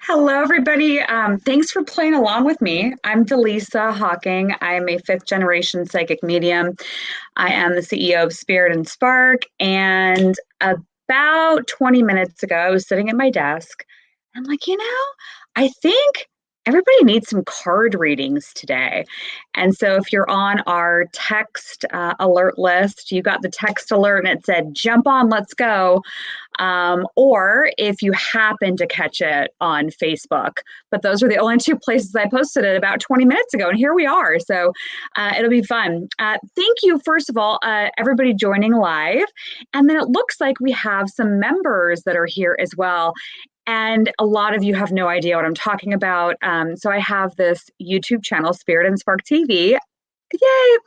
Hello, everybody. Thanks for playing along with me. I'm Dallisa Hawking. I'm a fifth generation psychic medium. I am the CEO of Spirit and Spark. And about 20 minutes ago, I was sitting at my desk. I'm like, I think everybody needs some card readings today. And so if you're on our text alert list, you got the text alert and it said, jump on, let's go. Or if you happen to catch it on Facebook. But those are the only two places I posted it about 20 minutes ago, and here we are. So it'll be fun. Thank you, first of all, everybody joining live. And then it looks like we have some members that are here as well. And a lot of you have no idea what I'm talking about. So I have this YouTube channel, Spirit and Spark TV. Yay!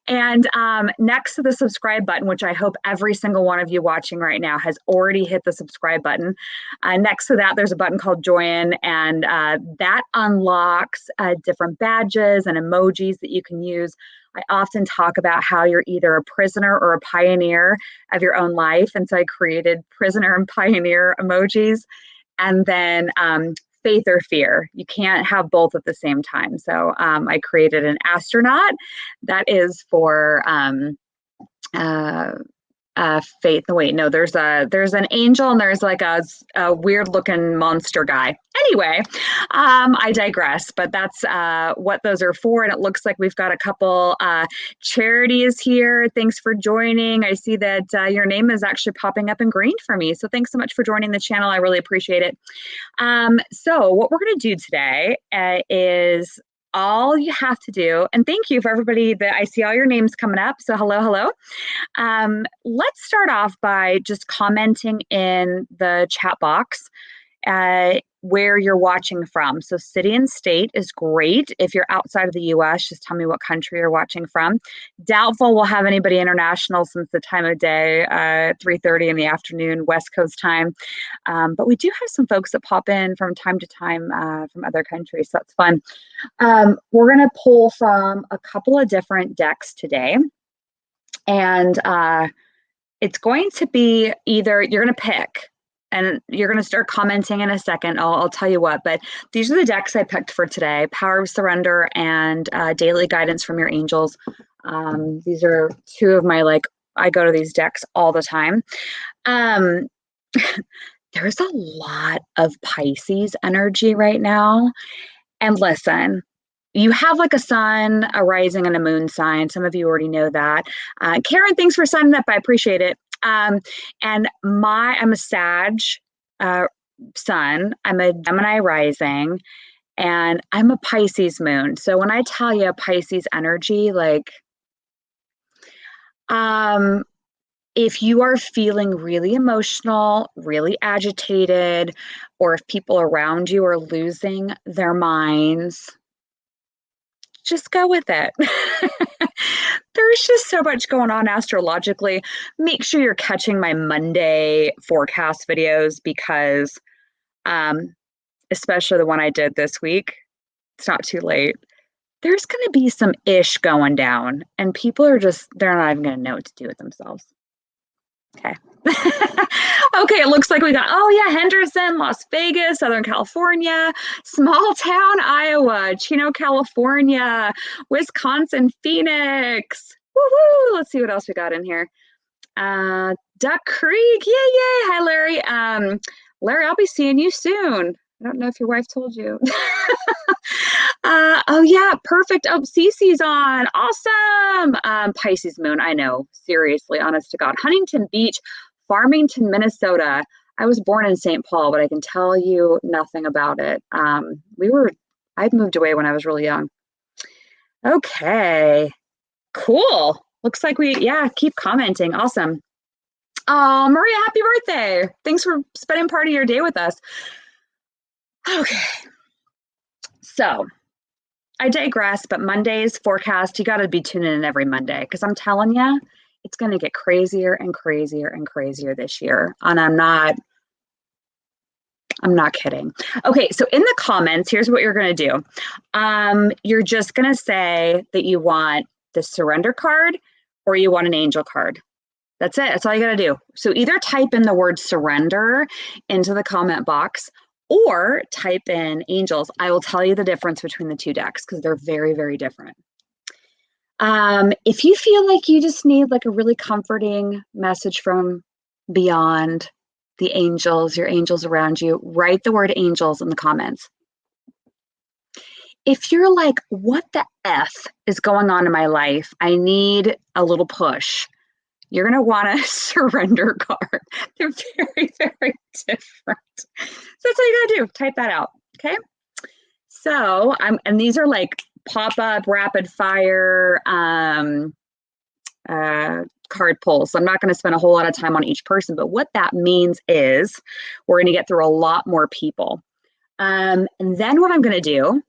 And next to the subscribe button, which I hope every single one of you watching right now has already hit the subscribe button. Next to that, there's a button called join, and that unlocks different badges and emojis that you can use. I often talk about how you're either a prisoner or a pioneer of your own life. And so I created prisoner and pioneer emojis. And then faith or fear. You can't have both at the same time. So I created an astronaut that is for faith. Wait, no, there's an angel and there's like a weird looking monster guy. Anyway, I digress, but that's what those are for. And it looks like we've got a couple charities here. Thanks for joining. I see that your name is actually popping up in green for me. So thanks so much for joining the channel. I really appreciate it. So what we're going to do today is all you have to do, and thank you for everybody that I see all your names coming up. So hello. Let's start off by just commenting in the chat box where you're watching from. So city and state is great. If you're outside of the US, just tell me what country you're watching from. Doubtful we'll have anybody international since the time of day, 3:30 in the afternoon, West Coast time. But we do have some folks that pop in from time to time from other countries, so that's fun. We're going to pull from a couple of different decks today. And it's going to be either, you're going to pick, and you're going to start commenting in a second. I'll tell you what, but these are the decks I picked for today: Power of Surrender and Daily Guidance from Your Angels. These are two of my, I go to these decks all the time. There's a lot of Pisces energy right now. And listen, you have like a sun, a rising, and a moon sign. Some of you already know that. Karen, thanks for signing up. I appreciate it. And I'm a Sag sun. I'm a Gemini rising, and I'm a Pisces moon. So when I tell you Pisces energy, if you are feeling really emotional, really agitated, or if people around you are losing their minds, just go with it. There's just so much going on astrologically. Make sure you're catching my Monday forecast videos because, especially the one I did this week, it's not too late. There's going to be some ish going down, and people are they're not even going to know what to do with themselves. Okay. Okay, it looks like we got, Henderson, Las Vegas, Southern California, small town, Iowa, Chino, California, Wisconsin, Phoenix. Woohoo! Let's see what else we got in here. Duck Creek, yay! Hi, Larry. Larry, I'll be seeing you soon. I don't know if your wife told you. Oh yeah, perfect. Oh, Cece's on. Awesome. Pisces moon. I know. Seriously, honest to God. Huntington Beach, Farmington, Minnesota. I was born in St. Paul, but I can tell you nothing about it. I'd moved away when I was really young. Okay. Cool. Looks like keep commenting. Awesome. Oh, Maria, happy birthday. Thanks for spending part of your day with us. Okay. So I digress, but Monday's forecast, you got to be tuning in every Monday because I'm telling you, it's going to get crazier and crazier and crazier this year. And I'm not kidding. Okay, so in the comments, here's what you're going to do. You're just going to say that you want the surrender card or you want an angel card. That's it. That's all you got to do. So either type in the word surrender into the comment box, or type in angels. I will tell you the difference between the two decks because they're very, very different. If you feel like you just need like a really comforting message from beyond, the angels, your angels around you, write the word angels in the comments. If you're like, what the F is going on in my life? I need a little push. You're going to want a surrender card. They're very, very different. So that's all you got to do. Type that out. Okay. So and these are like pop-up rapid fire card pulls. So I'm not going to spend a whole lot of time on each person, but what that means is we're going to get through a lot more people. And then what I'm going to do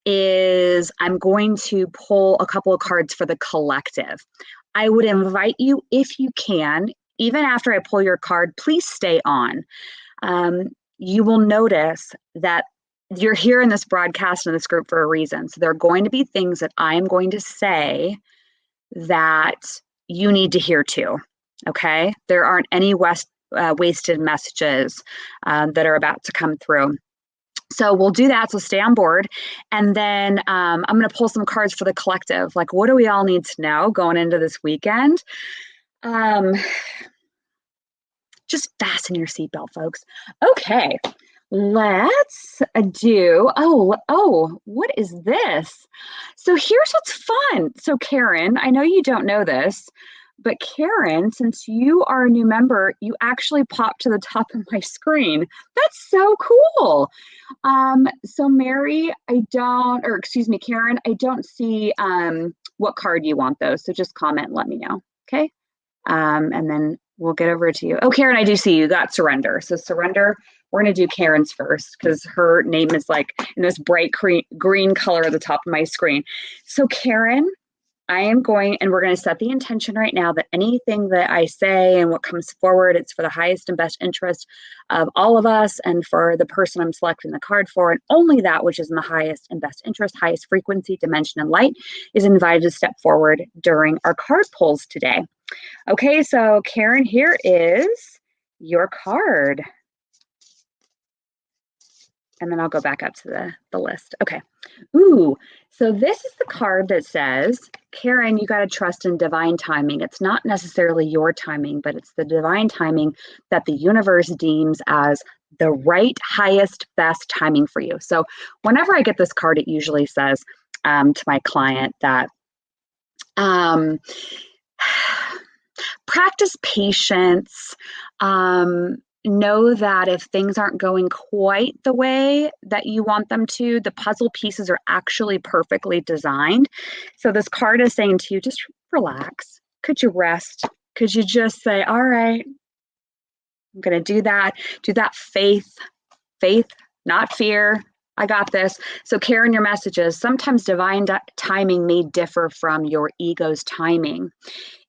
is I'm going to pull a couple of cards for the collective. I would invite you, if you can, even after I pull your card, please stay on. You will notice that you're here in this broadcast in this group for a reason. So there are going to be things that I'm going to say that you need to hear too. Okay? There aren't any wasted messages that are about to come through. So we'll do that. So stay on board. And then I'm going to pull some cards for the collective. Like, what do we all need to know going into this weekend? Just fasten your seatbelt, folks. Okay, let's do, what is this? So here's what's fun. So Karen, I know you don't know this, but Karen, since you are a new member, you actually popped to the top of my screen. That's so cool. So Mary, Karen, I don't see what card you want though. So just comment and let me know. Okay. And then we'll get over to you. Oh, Karen, I do see you got surrender. So surrender, we're going to do Karen's first because her name is like in this bright green color at the top of my screen. So Karen, I am going, and we're going to set the intention right now that anything that I say and what comes forward, it's for the highest and best interest of all of us and for the person I'm selecting the card for, and only that which is in the highest and best interest, highest frequency, dimension, and light is invited to step forward during our card pulls today. Okay, so Karen, here is your card. And then I'll go back up to the list. Okay. Ooh, so this is the card that says, Karen, you got to trust in divine timing. It's not necessarily your timing, but it's the divine timing that the universe deems as the right, highest, best timing for you. So whenever I get this card, it usually says to my client that practice patience, know that if things aren't going quite the way that you want them to, the puzzle pieces are actually perfectly designed. So this card is saying to you, just relax. Could you rest? Could you just say, all right, I'm going to do that faith, not fear. I got this. So Karen, your message is sometimes divine timing may differ from your ego's timing.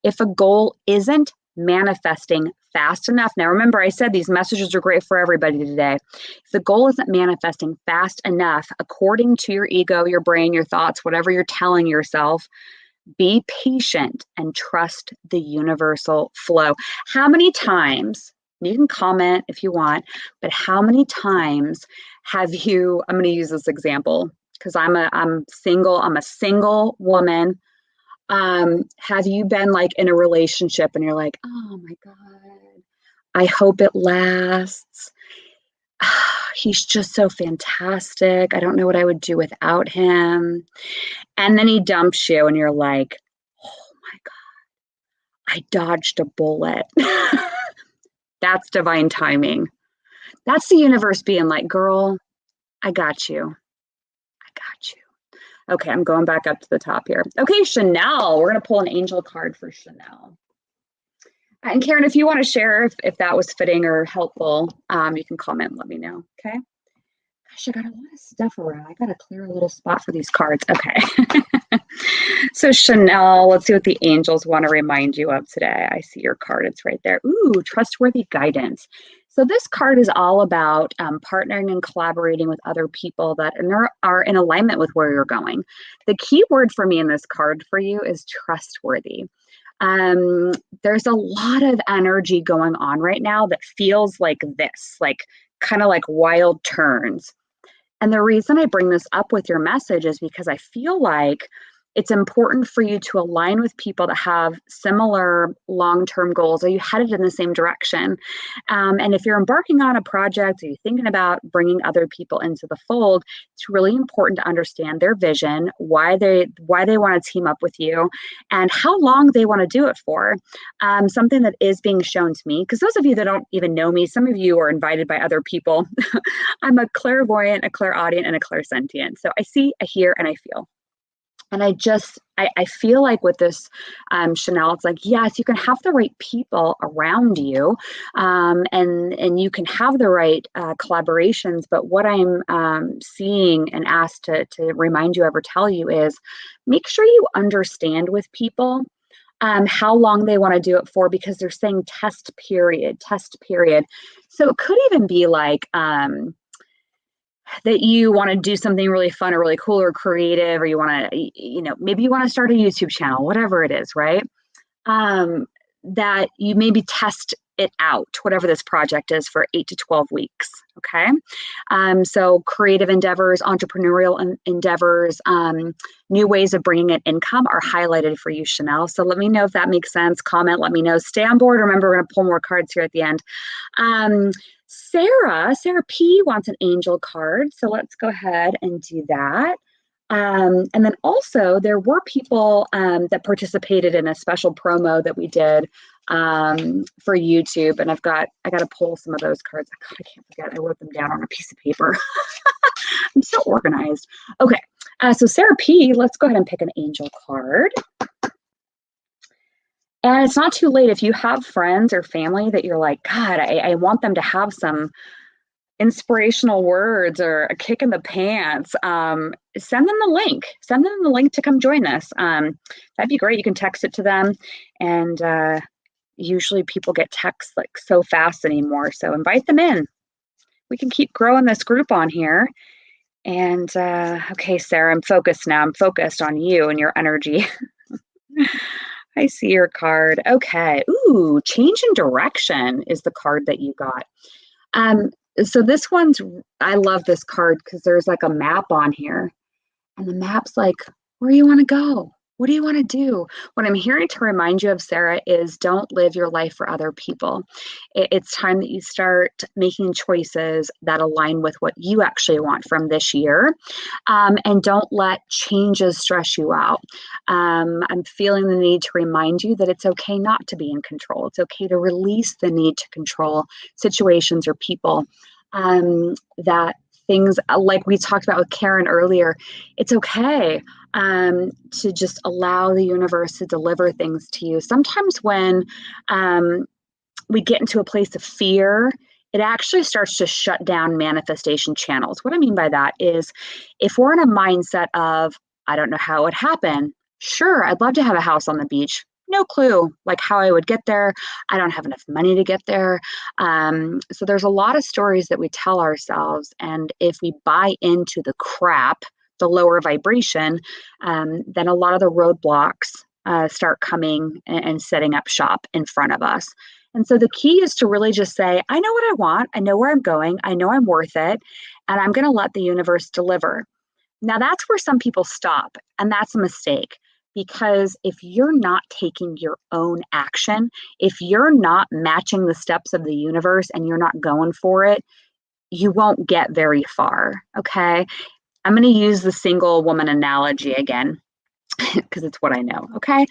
If a goal isn't manifesting fast enough, now remember I said these messages are great for everybody today. If the goal isn't manifesting fast enough, according to your ego, your brain, your thoughts, whatever you're telling yourself, be patient and trust the universal flow. How many times, you can comment if you want, but how many times have you, I'm going to use this example because I'm single, I'm a single woman. Have you been like in a relationship and you're like, oh my God, I hope it lasts. He's just so fantastic. I don't know what I would do without him. And then he dumps you and you're like, oh my God, I dodged a bullet. That's divine timing. That's the universe being like, girl, I got you. I got you. Okay, I'm going back up to the top here. Okay, Chanel. We're going to pull an angel card for Chanel. And Karen, if you want to share if that was fitting or helpful, you can comment and let me know. Okay. Gosh, I got a lot of stuff around. I got to clear a little spot for these cards. Okay. So Chanel, let's see what the angels want to remind you of today. I see your card. It's right there. Ooh, trustworthy guidance. So this card is all about partnering and collaborating with other people that are in alignment with where you're going. The key word for me in this card for you is trustworthy. There's a lot of energy going on right now that feels like this, like kind of like wild turns. And the reason I bring this up with your message is because I feel like it's important for you to align with people that have similar long-term goals. Are you headed in the same direction? And if you're embarking on a project, or you're thinking about bringing other people into the fold, it's really important to understand their vision, why they want to team up with you, and how long they want to do it for. Something that is being shown to me, because those of you that don't even know me, some of you are invited by other people. I'm a clairvoyant, a clairaudient, and a clairsentient. So I see, I hear, and I feel. And I feel like with this, Chanel, it's like, yes, you can have the right people around you, and you can have the right collaborations. But what I'm seeing and asked to remind you, ever tell you, is make sure you understand with people how long they want to do it for, because they're saying test period. So it could even be like, that you want to do something really fun or really cool or creative, or you want to, maybe you want to start a YouTube channel, whatever it is, right? That you maybe test it out, whatever this project is, for 8 to 12 weeks. Okay. So creative endeavors, entrepreneurial endeavors, new ways of bringing in income are highlighted for you, Chanel. So let me know if that makes sense. Comment, let me know. Stay on board. Remember, we're going to pull more cards here at the end. Sarah P wants an angel card. So let's go ahead and do that. And then also there were people that participated in a special promo that we did for YouTube. And I got to pull some of those cards. God, I can't forget. I wrote them down on a piece of paper. I'm so organized. Okay. So Sarah P, let's go ahead and pick an angel card. And it's not too late if you have friends or family that you're like, God, I want them to have some inspirational words or a kick in the pants. Send them the link. Send them the link to come join us. That'd be great. You can text it to them. And usually people get texts like so fast anymore. So invite them in. We can keep growing this group on here. And okay, Sarah, I'm focused now. I'm focused on you and your energy. I see your card. Okay. Ooh, change in direction is the card that you got. So this one's, I love this card because there's like a map on here. And the map's like, where do you want to go? What do you want to do? What I'm hearing to remind you of, Sarah, is don't live your life for other people. It's time that you start making choices that align with what you actually want from this year. And don't let changes stress you out. I'm feeling the need to remind you that it's okay not to be in control. It's okay to release the need to control situations or people. That things like we talked about with Karen earlier, it's okay to just allow the universe to deliver things to you. Sometimes when we get into a place of fear, it actually starts to shut down manifestation channels. What I mean by that is if we're in a mindset of, I don't know how it would happen. Sure, I'd love to have a house on the beach. No clue like how I would get there. I don't have enough money to get there. So there's a lot of stories that we tell ourselves. And if we buy into the crap, the lower vibration, then a lot of the roadblocks start coming and setting up shop in front of us. And so the key is to really just say, I know what I want. I know where I'm going. I know I'm worth it. And I'm going to let the universe deliver. Now, that's where some people stop. And that's a mistake. Because if you're not taking your own action, if you're not matching the steps of the universe and you're not going for it, you won't get very far. Okay. I'm going to use the single woman analogy again, because it's what I know. Okay.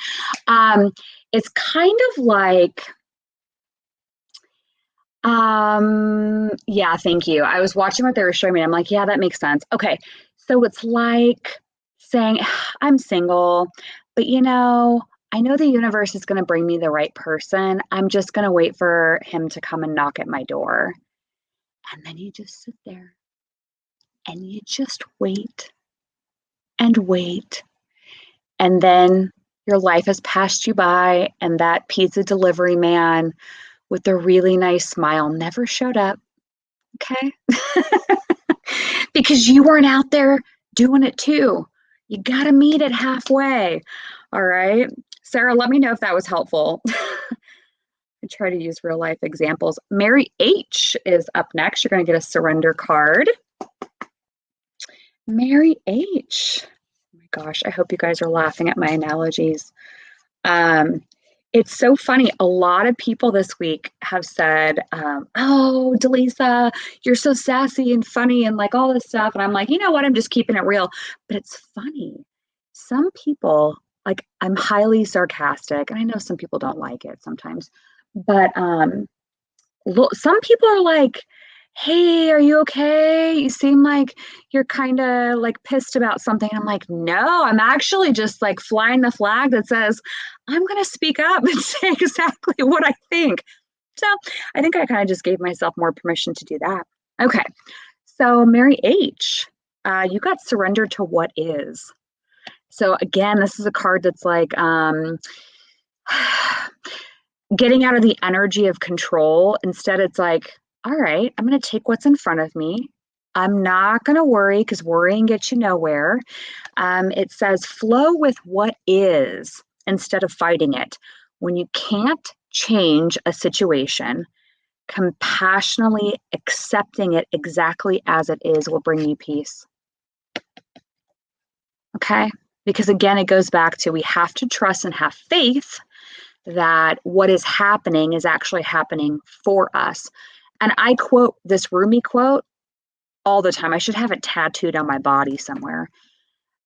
It's kind of like, yeah, thank you. I was watching what they were showing me. I'm like, yeah, that makes sense. Okay. So it's like saying, I'm single, but I know the universe is going to bring me the right person. I'm just going to wait for him to come and knock at my door. And then you just sit there and you just wait and wait. And then your life has passed you by, and that pizza delivery man with a really nice smile never showed up. Okay. Because you weren't out there doing it too. You got to meet it halfway. All right. Sarah, let me know if that was helpful. I try to use real life examples. Mary H is up next. You're going to get a surrender card. Mary H. Oh my gosh, I hope you guys are laughing at my analogies. It's so funny. A lot of people this week have said, oh, Dallisa, you're so sassy and funny and like all this stuff. And I'm like, you know what? I'm just keeping it real. But it's funny. Some people, like, I'm highly sarcastic, and I know some people don't like it sometimes, but some people are like, hey, are you okay? You seem like you're kind of like pissed about something. And I'm like, no, I'm actually just like flying the flag that says, I'm going to speak up and say exactly what I think. So I think I kind of just gave myself more permission to do that. Okay. So Mary H, you got surrendered to what is. So again, this is a card that's like, getting out of the energy of control. Instead, it's like, all right, I'm going to take what's in front of me. I'm not going to worry because worrying gets you nowhere. It says flow with what is instead of fighting it. When you can't change a situation, compassionately accepting it exactly as it is will bring you peace. Okay? Because again, it goes back to we have to trust and have faith that what is happening is actually happening for us. And I quote this Rumi quote all the time. I should have it tattooed on my body somewhere.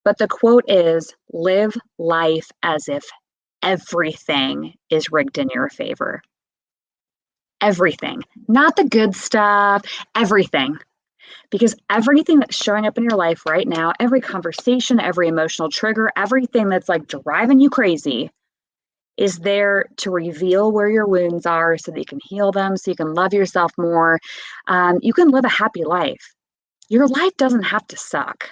But the quote is, live life as if everything is rigged in your favor. Everything, not the good stuff, everything. Because everything that's showing up in your life right now, every conversation, every emotional trigger, everything that's like driving you crazy is there to reveal where your wounds are so that you can heal them, so you can love yourself more. You can live a happy life. Your life doesn't have to suck.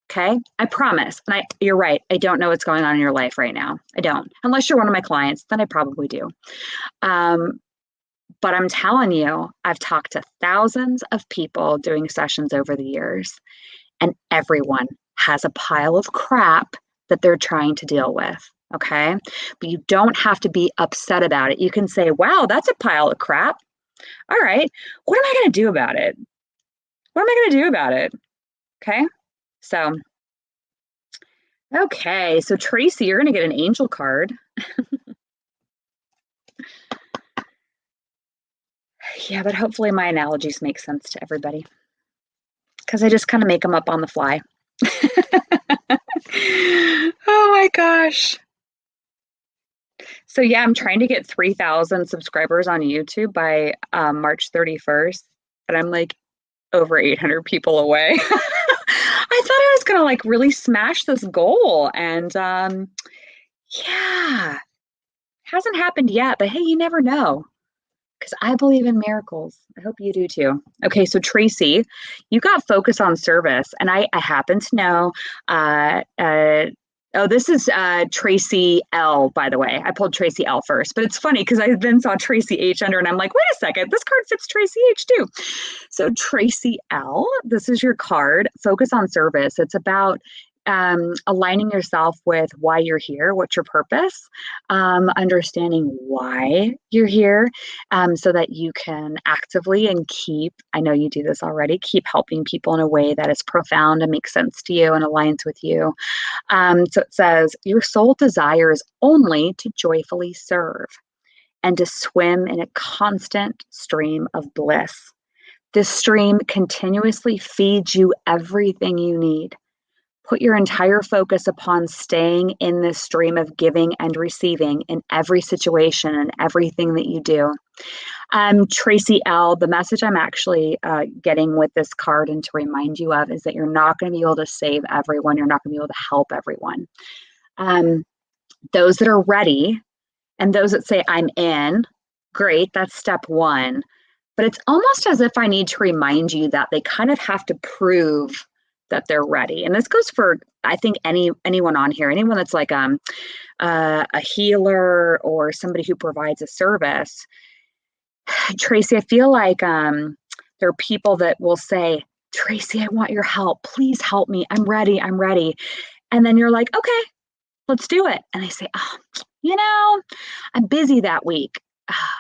Okay, I promise. And you're right. I don't know what's going on in your life right now. I don't. Unless you're one of my clients, then I probably do. But I'm telling you, I've talked to thousands of people doing sessions over the years, and everyone has a pile of crap that they're trying to deal with. Okay, but you don't have to be upset about it. You can say, wow, that's a pile of crap. All right, what am I going to do about it? What am I going to do about it? Okay, so Tracy, you're going to get an angel card. Yeah, but hopefully my analogies make sense to everybody because I just kind of make them up on the fly. Oh my gosh. So yeah, I'm trying to get 3,000 subscribers on YouTube by March 31st, and I'm like over 800 people away. I thought I was gonna like really smash this goal, and yeah, hasn't happened yet. But hey, you never know, because I believe in miracles. I hope you do too. Okay, so Tracy, you got focus on service, and I happen to know. Oh, this is Tracy L, by the way. I pulled Tracy L first, but it's funny because I then saw Tracy H under, and I'm like, wait a second, this card fits Tracy H too. So Tracy L, this is your card, focus on service. It's about aligning yourself with why you're here, what's your purpose, understanding why you're here, so that you can actively and I know you do this already, keep helping people in a way that is profound and makes sense to you and aligns with you. So it says, your soul desires only to joyfully serve and to swim in a constant stream of bliss. This stream continuously feeds you everything you need. Put your entire focus upon staying in this stream of giving and receiving in every situation and everything that you do. Tracy L, the message I'm actually getting with this card and to remind you of is that you're not going to be able to save everyone. You're not going to be able to help everyone. Those that are ready and those that say, I'm in, great, that's step one. But it's almost as if I need to remind you that they kind of have to prove that they're ready. And this goes for, I think, anyone on here, anyone that's like a healer or somebody who provides a service. Tracy, I feel like there are people that will say, Tracy, I want your help. Please help me. I'm ready. I'm ready. And then you're like, okay, let's do it. And they say, oh, I'm busy that week.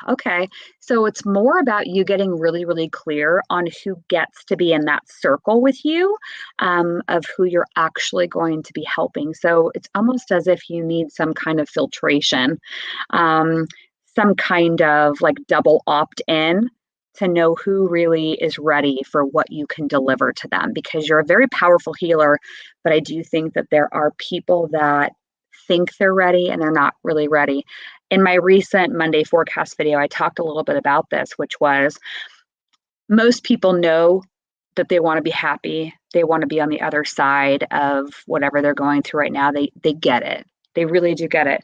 Okay. So it's more about you getting really, really clear on who gets to be in that circle with you, of who you're actually going to be helping. So it's almost as if you need some kind of filtration, um, some kind of like double opt in to know who really is ready for what you can deliver to them, because you're a very powerful healer. But I do think that there are people that think they're ready and they're not really ready. In my recent Monday forecast video, I talked a little bit about this, which was most people know that they want to be happy. They want to be on the other side of whatever they're going through right now. They get it. They really do get it.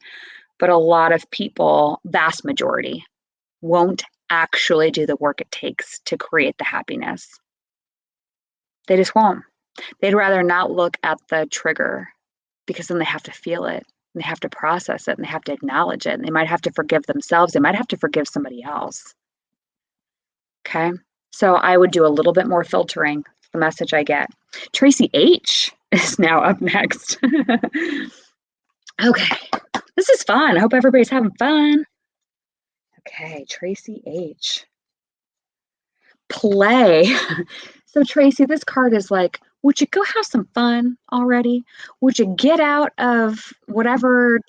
But a lot of people, vast majority, won't actually do the work it takes to create the happiness. They just won't. They'd rather not look at the trigger because then they have to feel it and they have to process it and they have to acknowledge it and they might have to forgive themselves. They might have to forgive somebody else. Okay. So I would do a little bit more filtering, the message I get. Tracy H is now up next. Okay. This is fun. I hope everybody's having fun. Okay. Tracy H. Play. So, Tracy, this card is like, would you go have some fun already? Would you get out of whatever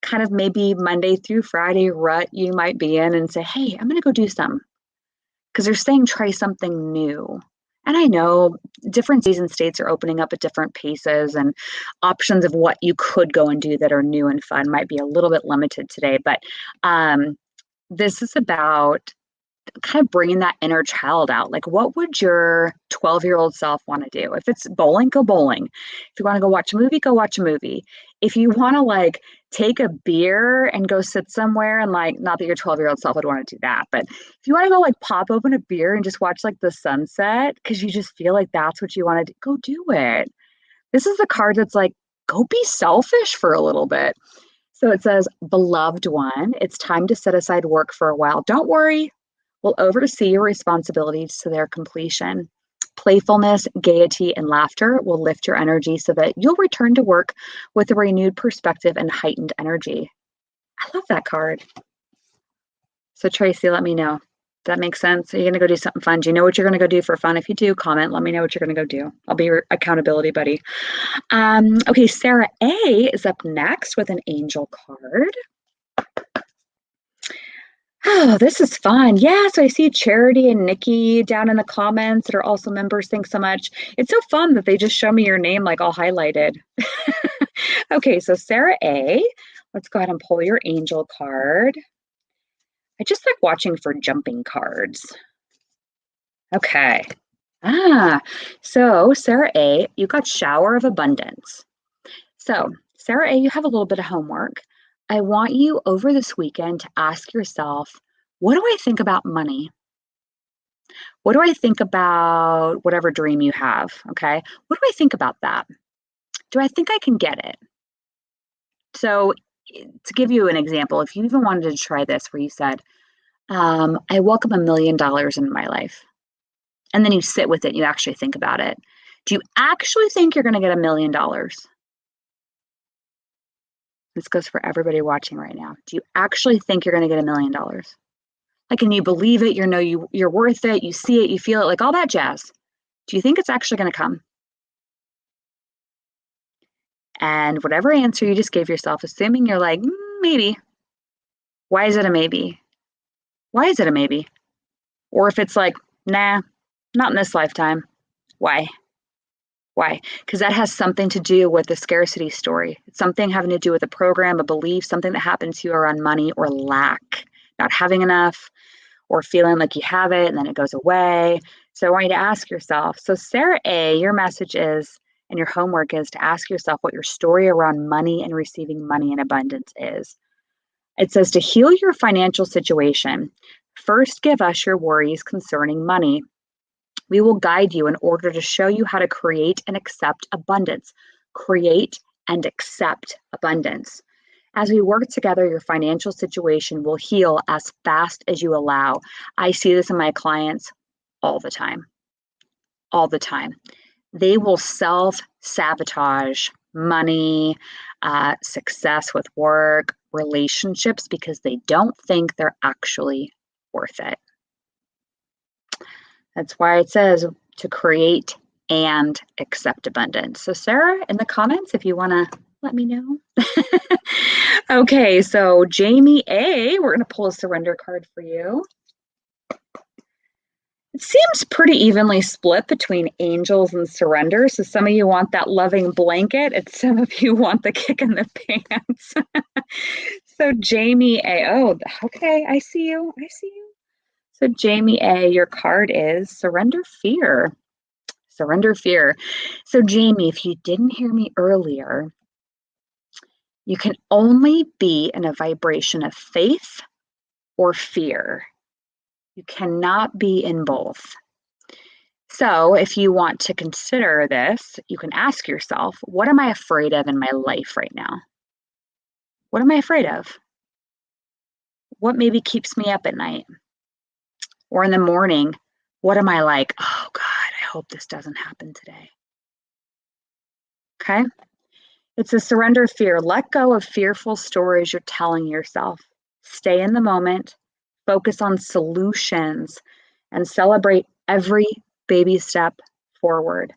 kind of maybe Monday through Friday rut you might be in and say, hey, I'm going to go do something? Because they're saying try something new. And I know different season states are opening up at different paces, and options of what you could go and do that are new and fun might be a little bit limited today. But this is about kind of bringing that inner child out. Like, what would your 12-year-old self want to do? If it's bowling, go bowling. If you want to go watch a movie, go watch a movie. If you want to like take a beer and go sit somewhere and like, not that your 12-year-old self would want to do that, but if you want to go like pop open a beer and just watch like the sunset because you just feel like that's what you want to do, go do it. This is the card that's like, go be selfish for a little bit. So it says, beloved one, it's time to set aside work for a while. Don't worry, will oversee your responsibilities to their completion. Playfulness, gaiety, and laughter will lift your energy so that you'll return to work with a renewed perspective and heightened energy. I love that card. So, Tracy, let me know. Does that make sense? Are you going to go do something fun? Do you know what you're going to go do for fun? If you do, comment. Let me know what you're going to go do. I'll be your accountability buddy. Okay, Sarah A is up next with an angel card. Oh, this is fun. Yeah, so I see Charity and Nikki down in the comments that are also members. Thanks so much. It's so fun that they just show me your name like all highlighted. Okay, so Sarah A, let's go ahead and pull your angel card. I just like watching for jumping cards. Okay. So Sarah A, you got shower of abundance. So Sarah A, you have a little bit of homework. I want you over this weekend to ask yourself, what do I think about money? What do I think about whatever dream you have? Okay. What do I think about that? Do I think I can get it? So, to give you an example, if you even wanted to try this where you said, I welcome $1 million in my life, and then you sit with it and you actually think about it. Do you actually think you're going to get $1 million? This goes for everybody watching right now. Do you actually think you're going to get $1 million? Like, can you believe it? You know, you're worth it. You see it, you feel it, like all that jazz. Do you think it's actually going to come? And whatever answer you just gave yourself, assuming you're like, maybe. Why is it a maybe? Why is it a maybe? Or if it's like, nah, not in this lifetime. Why? Why? Because that has something to do with the scarcity story. It's something having to do with a program, a belief, something that happens to you around money or lack, not having enough, or feeling like you have it and then it goes away. So I want you to ask yourself. So Sarah A, your message is, and your homework is to ask yourself what your story around money and receiving money in abundance is. It says to heal your financial situation, first give us your worries concerning money. We will guide you in order to show you how to create and accept abundance. Create and accept abundance. As we work together, your financial situation will heal as fast as you allow. I see this in my clients all the time. All the time. They will self-sabotage money, success with work, relationships because they don't think they're actually worth it. That's why it says to create and accept abundance. So Sarah, in the comments, if you want to let me know. Okay, so Jamie A, we're going to pull a surrender card for you. It seems pretty evenly split between angels and surrender. So some of you want that loving blanket, and some of you want the kick in the pants. So Jamie A, oh, okay, I see you. I see you. So Jamie A, your card is surrender fear. Surrender fear. So Jamie, if you didn't hear me earlier, you can only be in a vibration of faith or fear. You cannot be in both. So if you want to consider this, you can ask yourself, what am I afraid of in my life right now? What am I afraid of? What maybe keeps me up at night? Or in the morning, what am I like, oh God, I hope this doesn't happen today. Okay? It's a surrender fear. Let go of fearful stories you're telling yourself. Stay in the moment, focus on solutions, and celebrate every baby step forward.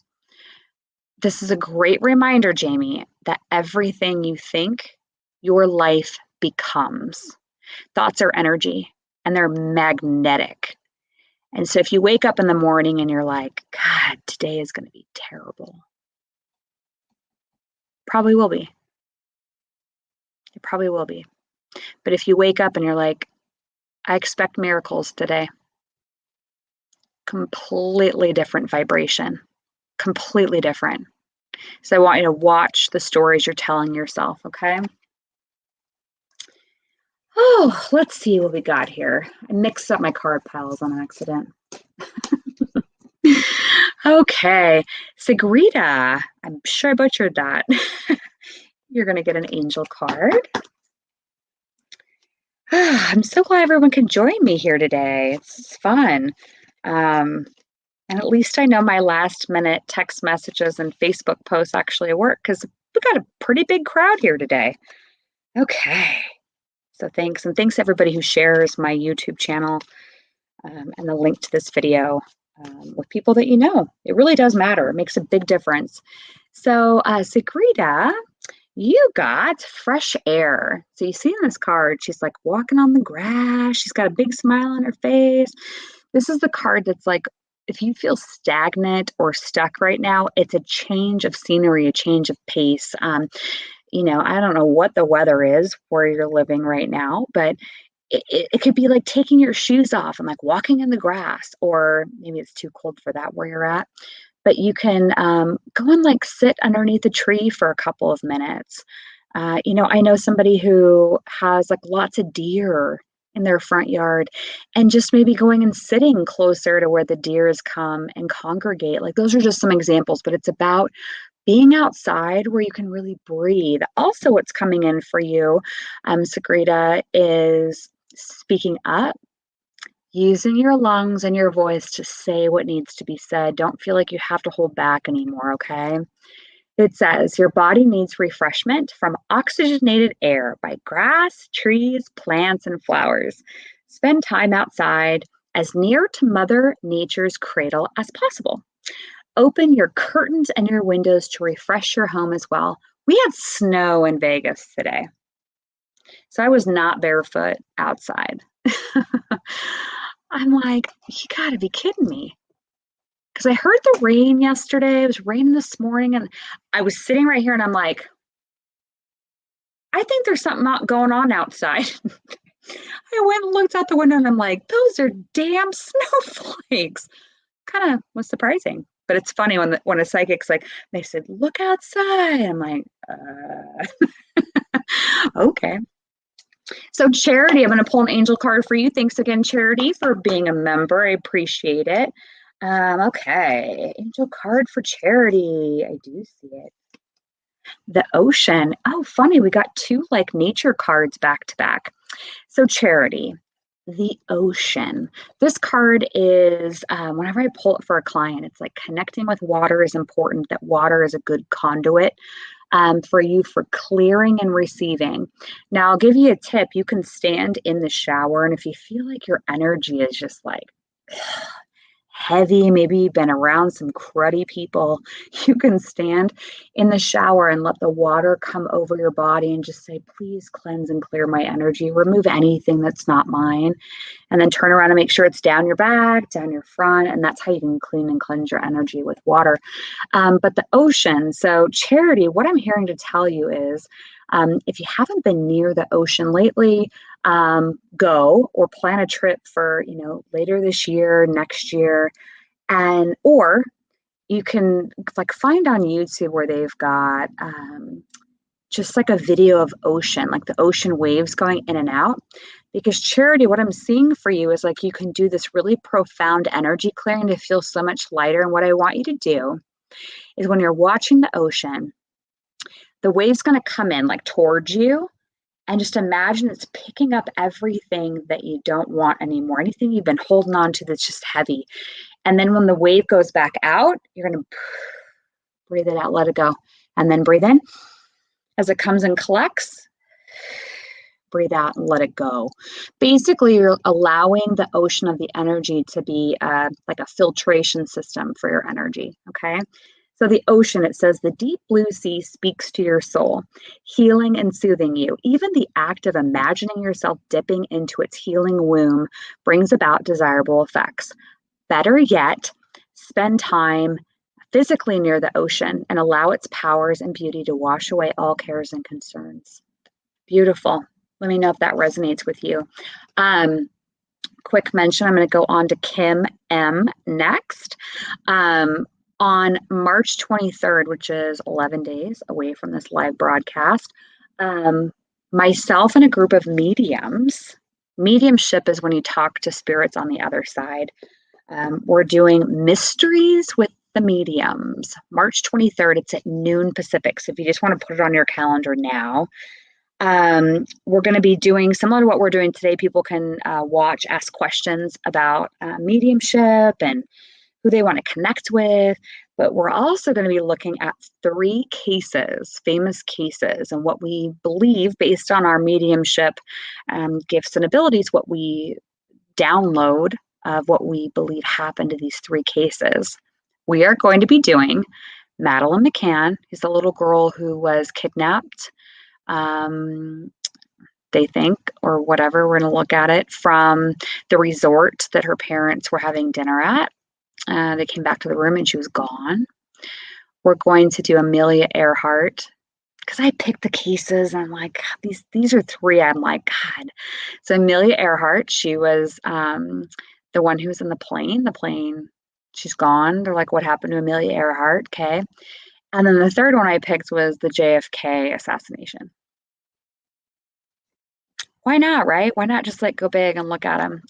This is a great reminder, Jamie, that everything you think, your life becomes. Thoughts are energy and they're magnetic. And so if you wake up in the morning and you're like, God, today is going to be terrible, probably will be. It probably will be. But if you wake up and you're like, I expect miracles today, completely different vibration, completely different. So I want you to watch the stories you're telling yourself, okay? Oh, let's see what we got here. I mixed up my card piles on accident. Okay, Sigrita, I'm sure I butchered that. You're going to get an angel card. I'm so glad everyone can join me here today. It's fun. And at least I know my last minute text messages and Facebook posts actually work because we got a pretty big crowd here today. Okay. So thanks. And thanks everybody who shares my YouTube channel and the link to this video with people that you know. It really does matter. It makes a big difference. So Sigrita, you got fresh air. So you see in this card, she's like walking on the grass. She's got a big smile on her face. This is the card that's like, if you feel stagnant or stuck right now, it's a change of scenery, a change of pace. I don't know what the weather is where you're living right now, but it could be like taking your shoes off and like walking in the grass, or maybe it's too cold for that where you're at. But you can go and like sit underneath a tree for a couple of minutes. I know somebody who has like lots of deer in their front yard, and just maybe going and sitting closer to where the deers come and congregate. Like those are just some examples, but it's about being outside where you can really breathe. Also, what's coming in for you, Sigrita, is speaking up, using your lungs and your voice to say what needs to be said. Don't feel like you have to hold back anymore, okay? It says your body needs refreshment from oxygenated air by grass, trees, plants, and flowers. Spend time outside as near to Mother Nature's cradle as possible. Open your curtains and your windows to refresh your home as well. We had snow in Vegas today, so I was not barefoot outside. I'm like, you gotta be kidding me. Because I heard the rain yesterday. It was raining this morning, and I was sitting right here and I'm like, I think there's something going on outside. I went and looked out the window and I'm like, those are damn snowflakes. Kind of was surprising. But it's funny when a psychic's like, they said, look outside. I'm like, okay. So Charity, I'm going to pull an angel card for you. Thanks again, Charity, for being a member. I appreciate it. Okay, angel card for Charity. I do see it. The ocean. Oh, funny. We got two like nature cards back to back. So Charity, the ocean. This card is, whenever I pull it for a client, it's like connecting with water is important, that water is a good conduit for you for clearing and receiving. Now, I'll give you a tip. You can stand in the shower, and if you feel like your energy is just like heavy, maybe you've been around some cruddy people, you can stand in the shower and let the water come over your body and just say, please cleanse and clear my energy. Remove anything that's not mine. And then turn around and make sure it's down your back, down your front. And that's how you can clean and cleanse your energy with water. But the ocean, so Charity, what I'm hearing to tell you is if you haven't been near the ocean lately, go or plan a trip for, later this year, next year. And, or you can like find on YouTube where they've got just like a video of ocean, like the ocean waves going in and out. Because Charity, what I'm seeing for you is like you can do this really profound energy clearing to feel so much lighter. And what I want you to do is when you're watching the ocean, the wave's going to come in like towards you. And just imagine it's picking up everything that you don't want anymore, anything you've been holding on to that's just heavy. And then when the wave goes back out, you're going to breathe it out, let it go. And then breathe in. As it comes and collects, breathe out and let it go. Basically, you're allowing the ocean of the energy to be like a filtration system for your energy, okay? So the ocean, it says, the deep blue sea speaks to your soul, healing and soothing you. Even the act of imagining yourself dipping into its healing womb brings about desirable effects. Better yet, spend time physically near the ocean and allow its powers and beauty to wash away all cares and concerns. Beautiful. Let me know if that resonates with you. Quick mention, I'm going to go on to Kim M next. On March 23rd, which is 11 days away from this live broadcast, myself and a group of mediums, mediumship is when you talk to spirits on the other side. We're doing Mysteries with the Mediums. March 23rd, it's at noon Pacific. So if you just want to put it on your calendar now, we're going to be doing similar to what we're doing today. People can watch, ask questions about mediumship and who they want to connect with. But we're also going to be looking at 3 cases, famous cases, and what we believe based on our mediumship gifts and abilities, what we download of what we believe happened to these 3 cases. We are going to be doing Madeline McCann, who's the little girl who was kidnapped, they think, or whatever. We're going to look at it from the resort that her parents were having dinner at. They came back to the room and she was gone. We're going to do Amelia Earhart, because I picked the cases and I'm like, God, these are 3. I'm like, God. So Amelia Earhart, she was the one who was in the plane. The plane, she's gone. They're like, what happened to Amelia Earhart? Okay. And then the third one I picked was the JFK assassination. Why not, right? Why not just like go big and look at them?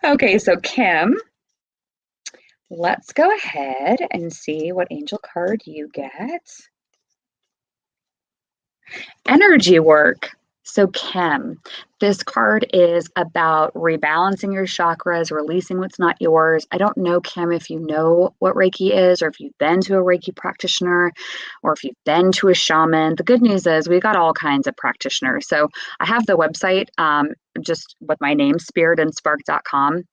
Okay, so Kim, let's go ahead and see what angel card you get. Energy work. So Kim, this card is about rebalancing your chakras, releasing what's not yours. I don't know, Kim, if you know what Reiki is, or if you've been to a Reiki practitioner, or if you've been to a shaman. The good news is we've got all kinds of practitioners. So I have the website just with my name, spiritandspark.com.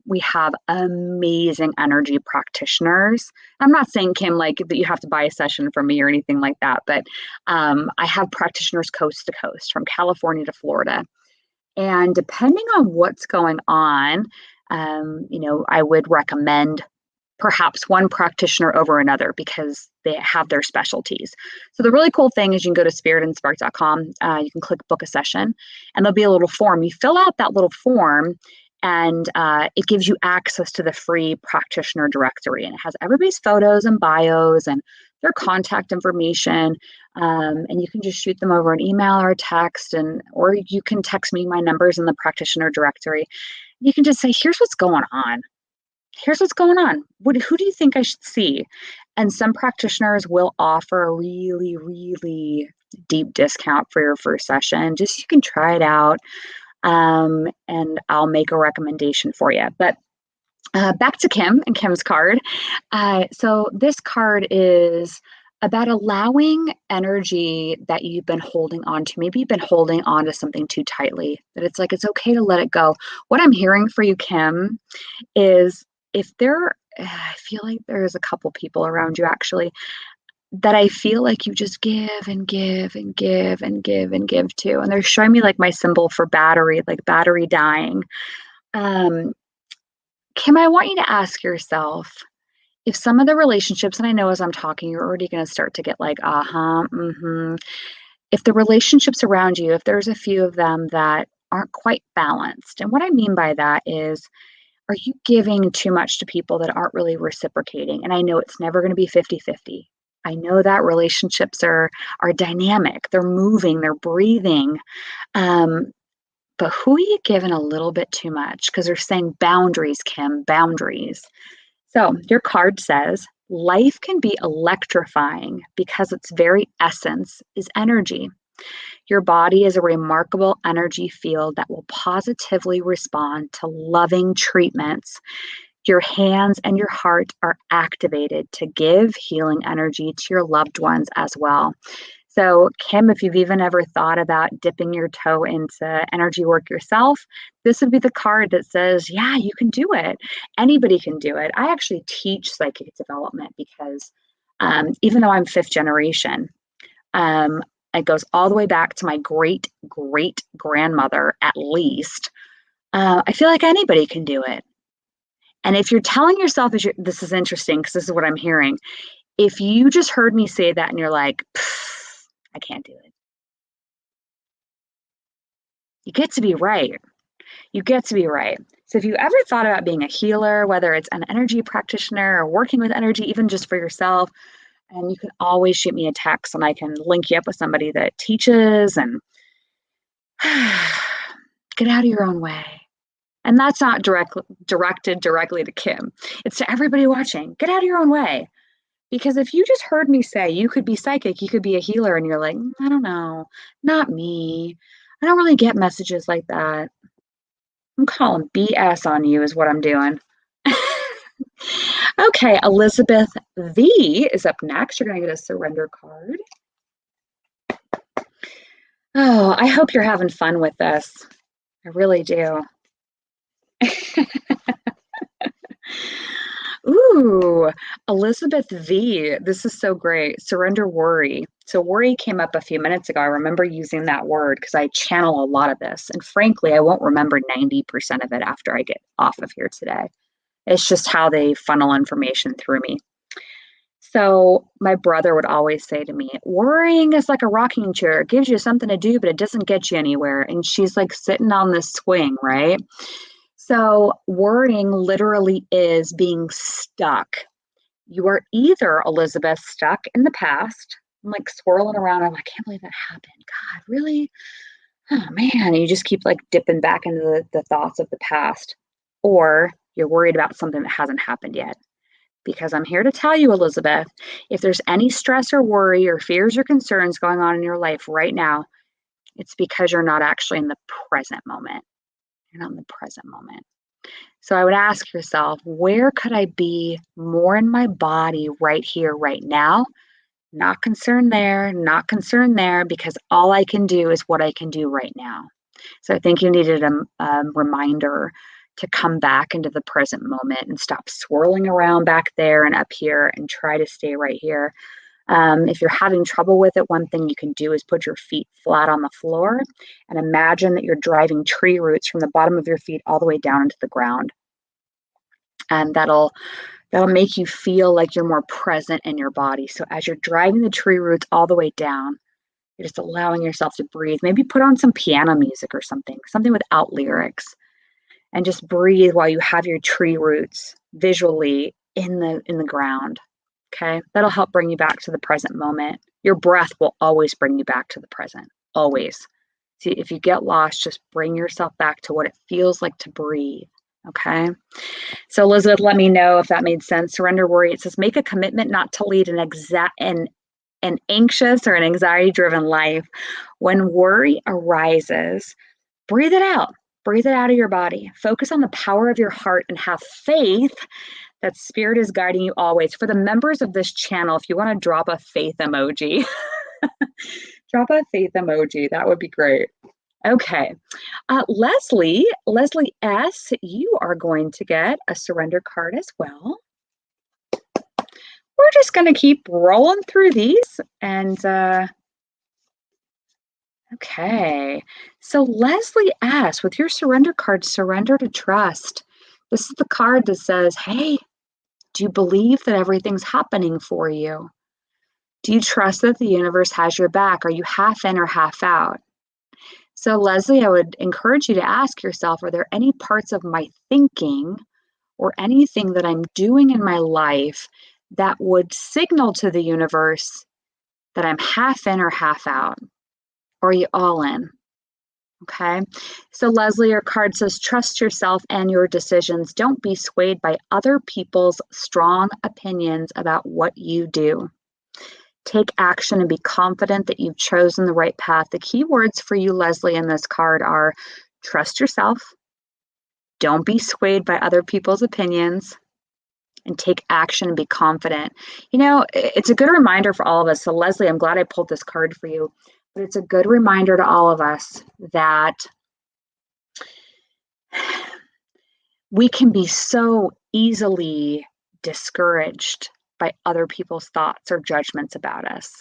We have amazing energy practitioners. I'm not saying, Kim, like that you have to buy a session from me or anything like that, but I have practitioners coast to coast from California to Florida. And depending on what's going on, I would recommend perhaps one practitioner over another because they have their specialties. So the really cool thing is you can go to spiritandspark.com, you can click book a session, and there'll be a little form. You fill out that little form, and it gives you access to the free practitioner directory. And it has everybody's photos and bios and their contact information. And you can just shoot them over an email or a text, or you can text me. My number's in the practitioner directory. You can just say, here's what's going on. Here's what's going on. Who do you think I should see? And some practitioners will offer a really, really deep discount for your first session. Just so you can try it out. And I'll make a recommendation for you. But back to Kim and Kim's card. So this card is about allowing energy that you've been holding on to. Maybe you've been holding on to something too tightly, that it's like, it's okay to let it go. What I'm hearing for you, Kim, is if there, I feel like there's a couple people around you actually that I feel like you just give and give and give and give and give to. And they're showing me like my symbol for battery, like battery dying. Um, Kim, I want you to ask yourself if some of the relationships, and I know as I'm talking, you're already going to start to get like, uh-huh, mm-hmm. If the relationships around you, if there's a few of them that aren't quite balanced. And what I mean by that is, are you giving too much to people that aren't really reciprocating? And I know it's never going to be 50-50. I know that relationships are dynamic. They're moving, they're breathing. Um, but who are you giving a little bit too much? Because they're saying boundaries, Kim, boundaries. So your card says life can be electrifying because its very essence is energy. Your body is a remarkable energy field that will positively respond to loving treatments. Your hands and your heart are activated to give healing energy to your loved ones as well. So, Kim, if you've even ever thought about dipping your toe into energy work yourself, this would be the card that says, yeah, you can do it. Anybody can do it. I actually teach psychic development because even though I'm fifth generation, um, it goes all the way back to my great great grandmother, at least. I feel like anybody can do it. And if you're telling yourself, this is interesting because this is what I'm hearing. If you just heard me say that and you're like, I can't do it, you get to be right. You get to be right. So if you ever thought about being a healer, whether it's an energy practitioner or working with energy, even just for yourself, and you can always shoot me a text and I can link you up with somebody that teaches and get out of your own way. And that's not directed directly to Kim. It's to everybody watching. Get out of your own way. Because if you just heard me say you could be psychic, you could be a healer, and you're like, I don't know, not me. I don't really get messages like that. I'm calling BS on you, is what I'm doing. Okay, Elizabeth V is up next. You're going to get a surrender card. Oh, I hope you're having fun with this. I really do. Ooh, Elizabeth V. This is so great. Surrender worry. So, worry came up a few minutes ago. I remember using that word because I channel a lot of this. And frankly, I won't remember 90% of it after I get off of here today. It's just how they funnel information through me. So, my brother would always say to me, worrying is like a rocking chair. It gives you something to do, but it doesn't get you anywhere. And she's like sitting on this swing, right? So, worrying literally is being stuck. You are either, Elizabeth, stuck in the past. I'm like swirling around. I'm like, I can't believe that happened. God, really? Oh man. And you just keep like dipping back into the thoughts of the past. Or you're worried about something that hasn't happened yet. Because I'm here to tell you, Elizabeth, if there's any stress or worry or fears or concerns going on in your life right now, it's because you're not actually in the present moment. You're not in the present moment. So I would ask yourself, where could I be more in my body right here, right now? Not concerned there, not concerned there, because all I can do is what I can do right now. So I think you needed a reminder to come back into the present moment and stop swirling around back there and up here and try to stay right here. If you're having trouble with it, one thing you can do is put your feet flat on the floor and imagine that you're driving tree roots from the bottom of your feet all the way down into the ground. And that'll make you feel like you're more present in your body. So as you're driving the tree roots all the way down, you're just allowing yourself to breathe. Maybe put on some piano music or something without lyrics, and just breathe while you have your tree roots visually in the ground. Okay? That'll help bring you back to the present moment. Your breath will always bring you back to the present. Always. See, if you get lost, just bring yourself back to what it feels like to breathe. Okay? So Elizabeth, let me know if that made sense. Surrender worry. It says make a commitment not to lead an anxious or an anxiety-driven life. When worry arises, breathe it out. Breathe it out of your body. Focus on the power of your heart and have faith that spirit is guiding you always. For the members of this channel, if you want to drop a faith emoji, drop a faith emoji. That would be great. Okay. Leslie S., you are going to get a surrender card as well. We're just going to keep rolling through these. And okay. So Leslie S., with your surrender card, surrender to trust. This is the card that says, hey, do you believe that everything's happening for you? Do you trust that the universe has your back? Are you half in or half out? So, Leslie, I would encourage you to ask yourself, are there any parts of my thinking or anything that I'm doing in my life that would signal to the universe that I'm half in or half out? Or are you all in? Okay. So, Leslie, your card says, trust yourself and your decisions. Don't be swayed by other people's strong opinions about what you do. Take action and be confident that you've chosen the right path. The key words for you, Leslie, in this card are trust yourself, don't be swayed by other people's opinions, and take action and be confident. You know, it's a good reminder for all of us. So, Leslie, I'm glad I pulled this card for you, but it's a good reminder to all of us that we can be so easily discouraged by other people's thoughts or judgments about us.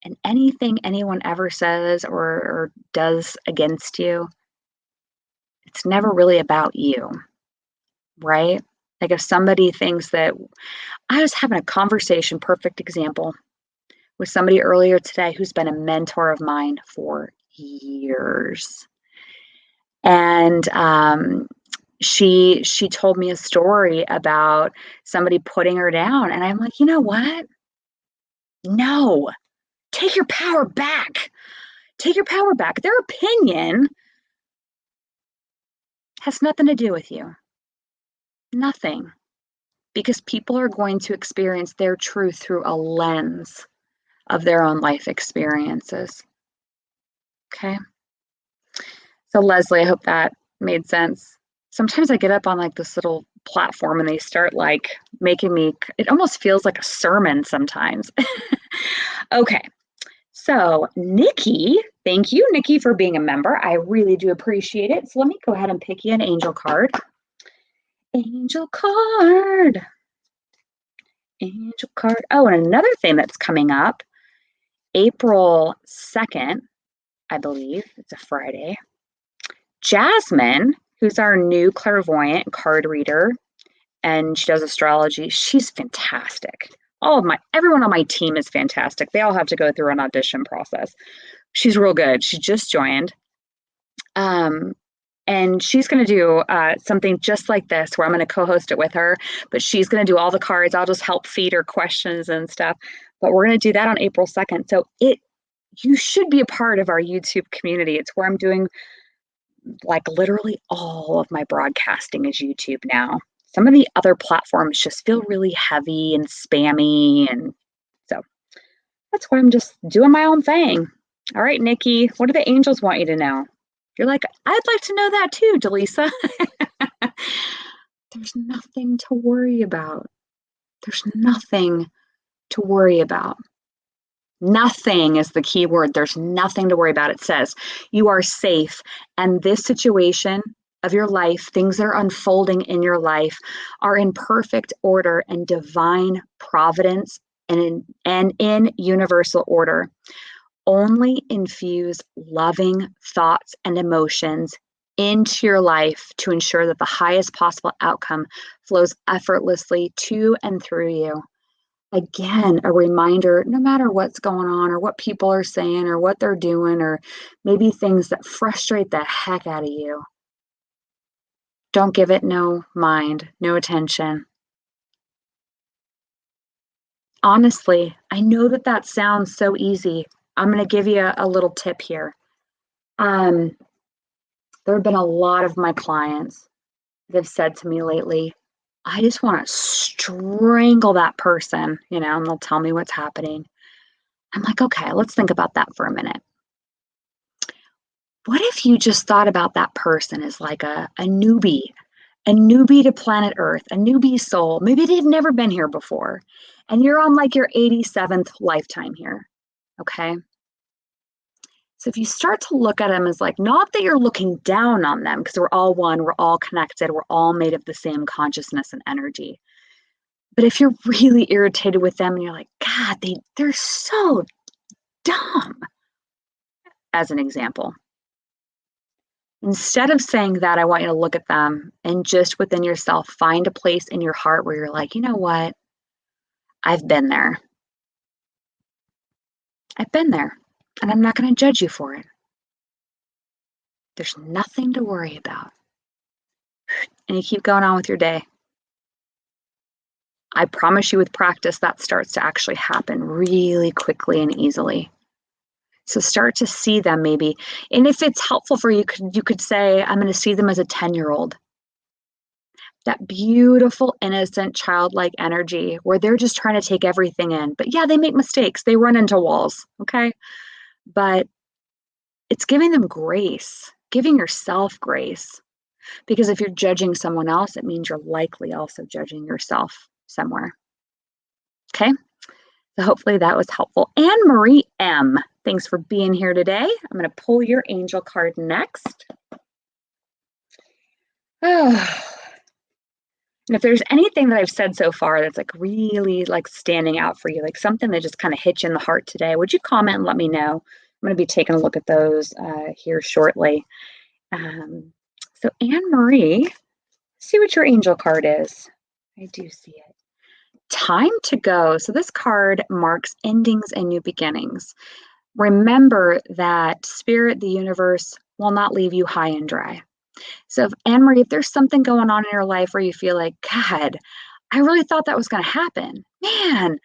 And anything anyone ever says or does against you, it's never really about you, right? Like if somebody thinks that I was having a conversation, perfect example, with somebody earlier today who's been a mentor of mine for years. And she told me a story about somebody putting her down. And I'm like, you know what? No, take your power back. Take your power back. Their opinion has nothing to do with you. Nothing. Because people are going to experience their truth through a lens of their own life experiences. Okay. So, Leslie, I hope that made sense. Sometimes I get up on like this little platform and they start like making me, it almost feels like a sermon sometimes. Okay. So, Nikki, thank you, Nikki, for being a member. I really do appreciate it. So, let me go ahead and pick you an angel card. Angel card. Angel card. Oh, and another thing that's coming up, April 2nd, I believe, it's a Friday. Jasmine, who's our new clairvoyant card reader, and she does astrology, she's fantastic. Everyone on my team is fantastic. They all have to go through an audition process. She's real good. She just joined. And she's going to do something just like this where I'm going to co-host it with her, but she's going to do all the cards. I'll just help feed her questions and stuff. But we're going to do that on April 2nd. So you should be a part of our YouTube community. It's where I'm doing like literally all of my broadcasting is YouTube now. Some of the other platforms just feel really heavy and spammy. And so that's why I'm just doing my own thing. All right, Nikki, what do the angels want you to know? You're like, I'd like to know that too, Dallisa. There's nothing to worry about. There's nothing to worry about. Nothing is the key word. There's nothing to worry about. It says you are safe. And this situation of your life, things that are unfolding in your life, are in perfect order and divine providence and in universal order. Only infuse loving thoughts and emotions into your life to ensure that the highest possible outcome flows effortlessly to and through you. Again, a reminder, no matter what's going on or what people are saying or what they're doing, or maybe things that frustrate the heck out of you, don't give it no mind, no attention. Honestly, I know that sounds so easy. I'm going to give you a little tip here. There have been a lot of my clients that have said to me lately, I just want to strangle that person, and they'll tell me what's happening. I'm like, okay, let's think about that for a minute. What if you just thought about that person as like a newbie a newbie to planet Earth, a newbie soul. Maybe they've never been here before, and you're on like your 87th lifetime here. Okay. So if you start to look at them as like, not that you're looking down on them, because we're all one, we're all connected, we're all made of the same consciousness and energy. But if you're really irritated with them and you're like, God, they're so dumb, as an example. Instead of saying that, I want you to look at them and just within yourself, find a place in your heart where you're like, you know what? I've been there. I've been there, and I'm not going to judge you for it. There's nothing to worry about. And you keep going on with your day. I promise you with practice, that starts to actually happen really quickly and easily. So start to see them maybe. And if it's helpful for you, you could say, I'm going to see them as a 10-year-old. That beautiful, innocent, childlike energy where they're just trying to take everything in. But yeah, they make mistakes. They run into walls, okay? But it's giving them grace, giving yourself grace. Because if you're judging someone else, it means you're likely also judging yourself somewhere. Okay? So hopefully that was helpful. Anne Marie M., thanks for being here today. I'm going to pull your angel card next. Oh. And if there's anything that I've said so far that's like really like standing out for you, like something that just kind of hit you in the heart today, would you comment and let me know? I'm going to be taking a look at those here shortly. So Anne Marie, see what your angel card is. I do see it. Time to go. So this card marks endings and new beginnings. Remember that spirit, the universe, will not leave you high and dry. So, Anne Marie, if there's something going on in your life where you feel like, God, I really thought that was going to happen. Man,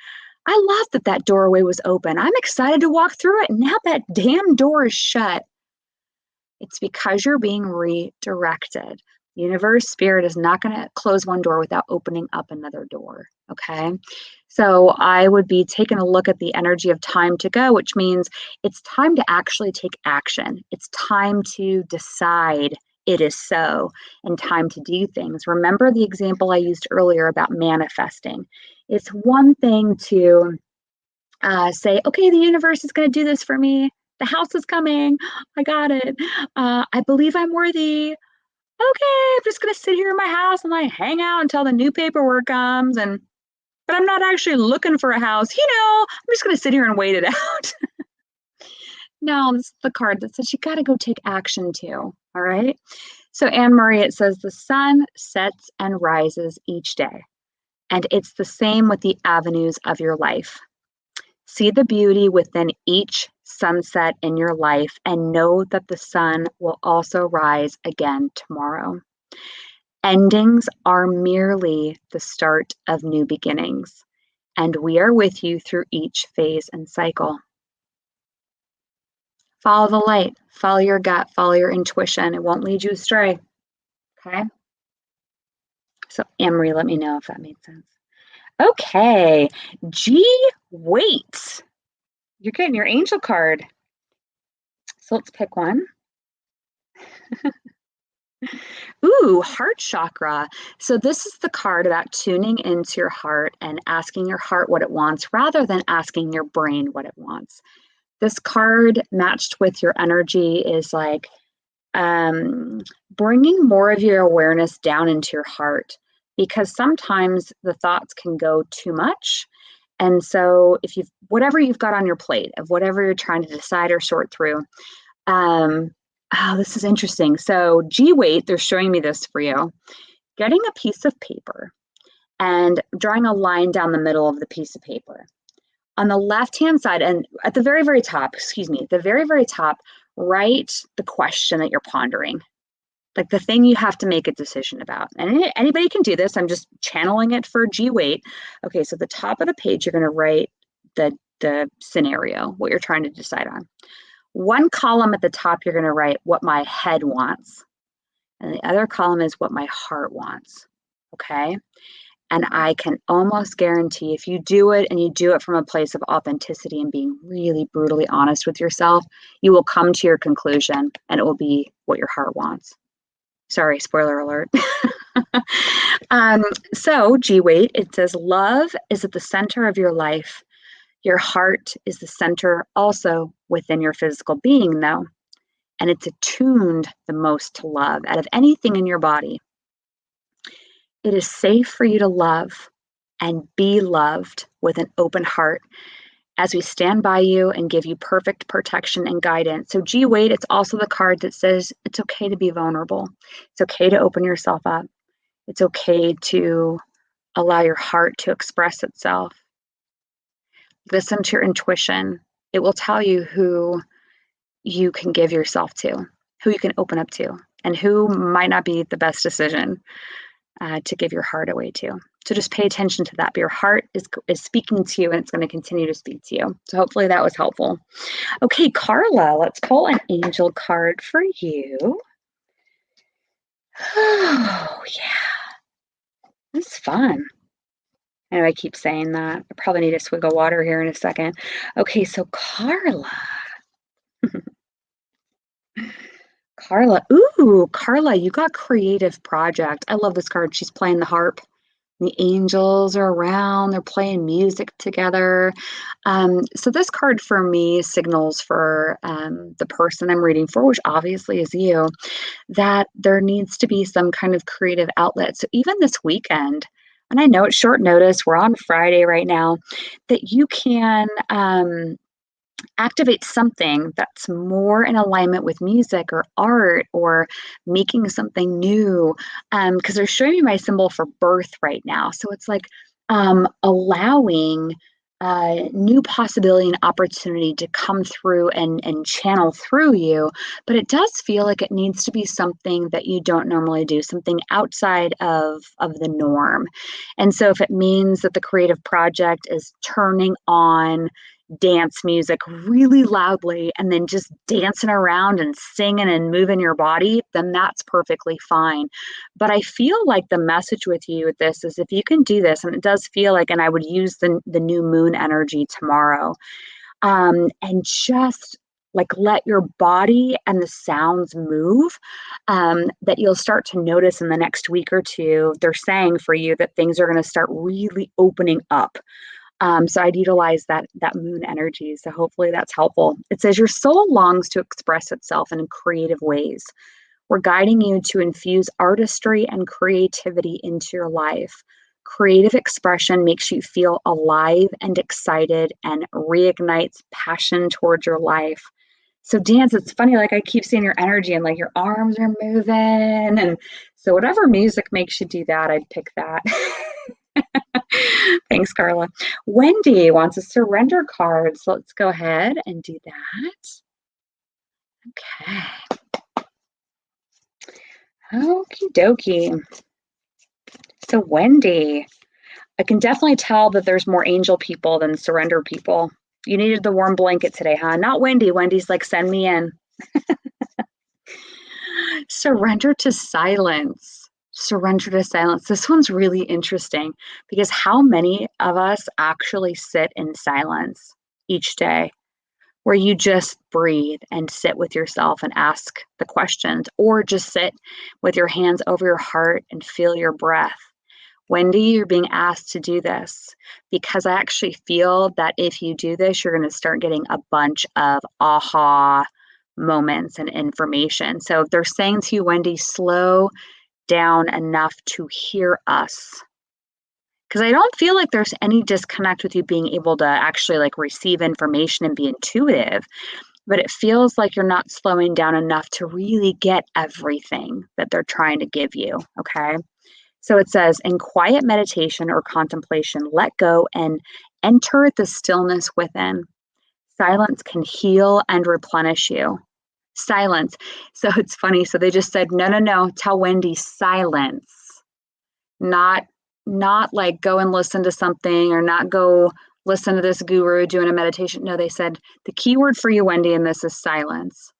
I love that that doorway was open. I'm excited to walk through it. And now that damn door is shut. It's because you're being redirected. Universe, spirit is not going to close one door without opening up another door. Okay. So I would be taking a look at the energy of time to go, which means it's time to actually take action. It's time to decide it is so, and time to do things. Remember the example I used earlier about manifesting. It's one thing to say, okay, the universe is going to do this for me. The house is coming. I got it. I believe I'm worthy. Okay, I'm just going to sit here in my house and like hang out until the new paperwork comes. But I'm not actually looking for a house. I'm just going to sit here and wait it out. No, this is the card that says you got to go take action too. All right. So Anne Marie, it says the sun sets and rises each day. And it's the same with the avenues of your life. See the beauty within each sunset in your life and know that the sun will also rise again tomorrow. Endings are merely the start of new beginnings, and we are with you through each phase and cycle. Follow the light, follow your gut, follow your intuition. It won't lead you astray. Okay? So, Anne-Marie, let me know if that made sense. Okay. G, wait. You're getting your angel card. So let's pick one. Ooh, heart chakra. So this is the card about tuning into your heart and asking your heart what it wants rather than asking your brain what it wants. This card matched with your energy is like bringing more of your awareness down into your heart, because sometimes the thoughts can go too much. And so if whatever you've got on your plate of whatever you're trying to decide or sort through, this is interesting. So G-Weight, they're showing me this for you. Getting a piece of paper and drawing a line down the middle of the piece of paper. On the left-hand side, and at the very, very top, the very, very top, write the question that you're pondering, like the thing you have to make a decision about. And anybody can do this. I'm just channeling it for G-Weight. Okay, so the top of the page, you're going to write the scenario, what you're trying to decide on. One column at the top, you're going to write what my head wants. And the other column is what my heart wants. Okay? And I can almost guarantee if you do it and you do it from a place of authenticity and being really brutally honest with yourself, you will come to your conclusion and it will be what your heart wants. Sorry, spoiler alert. So G-weight, it says love is at the center of your life. Your heart is the center also within your physical being, though, and it's attuned the most to love out of anything in your body. It is safe for you to love and be loved with an open heart as we stand by you and give you perfect protection and guidance. So G-weight, it's also the card that says it's okay to be vulnerable. It's okay to open yourself up. It's okay to allow your heart to express itself. Listen to your intuition. It will tell you who you can give yourself to, who you can open up to, and who might not be the best decision to give your heart away to. So just pay attention to that. But your heart is speaking to you, and it's going to continue to speak to you. So hopefully that was helpful. Okay, Carla, let's pull an angel card for you. Oh, yeah. This is fun. I know I keep saying that. I probably need a swig of water here in a second. Okay, so Carla. Carla, you got creative project. I love this card. She's playing the harp. The angels are around, they're playing music together. So this card for me signals for the person I'm reading for, which obviously is you, that there needs to be some kind of creative outlet. So even this weekend, and I know it's short notice, we're on Friday right now, that you can activate something that's more in alignment with music or art or making something new. Because they're showing me my symbol for birth right now. So it's like allowing new possibility and opportunity to come through and channel through you. But it does feel like it needs to be something that you don't normally do, something outside of the norm. And so if it means that the creative project is turning on dance music really loudly and then just dancing around and singing and moving your body, then that's perfectly fine. But I feel like the message with you with this is if you can do this, and it does feel like, and I would use the new moon energy tomorrow, and just like let your body and the sounds move, that you'll start to notice in the next week or two. They're saying for you that things are going to start really opening up. So I'd utilize that moon energy. So hopefully that's helpful. It says your soul longs to express itself in creative ways. We're guiding you to infuse artistry and creativity into your life. Creative expression makes you feel alive and excited and reignites passion towards your life. So dance, it's funny, like I keep seeing your energy and like your arms are moving. And so whatever music makes you do that, I'd pick that. Thanks, Carla. Wendy wants a surrender card. So let's go ahead and do that. Okay. Okie dokie. So, Wendy, I can definitely tell that there's more angel people than surrender people. You needed the warm blanket today, huh? Not Wendy. Wendy's like, send me in. Surrender to silence. Surrender to silence. This one's really interesting because how many of us actually sit in silence each day where you just breathe and sit with yourself and ask the questions, or just sit with your hands over your heart and feel your breath? Wendy, you're being asked to do this because I actually feel that if you do this, you're going to start getting a bunch of aha moments and information. So they're saying to you, Wendy, slow down enough to hear us. Because I don't feel like there's any disconnect with you being able to actually like receive information and be intuitive, but it feels like you're not slowing down enough to really get everything that they're trying to give you. Okay. So it says, in quiet meditation or contemplation, let go and enter the stillness within. Silence can heal and replenish you. Silence. So it's funny. So they just said, no, no, no, tell Wendy silence, not like go and listen to something or not go listen to this guru doing a meditation. No, they said the key word for you, Wendy, in this is silence.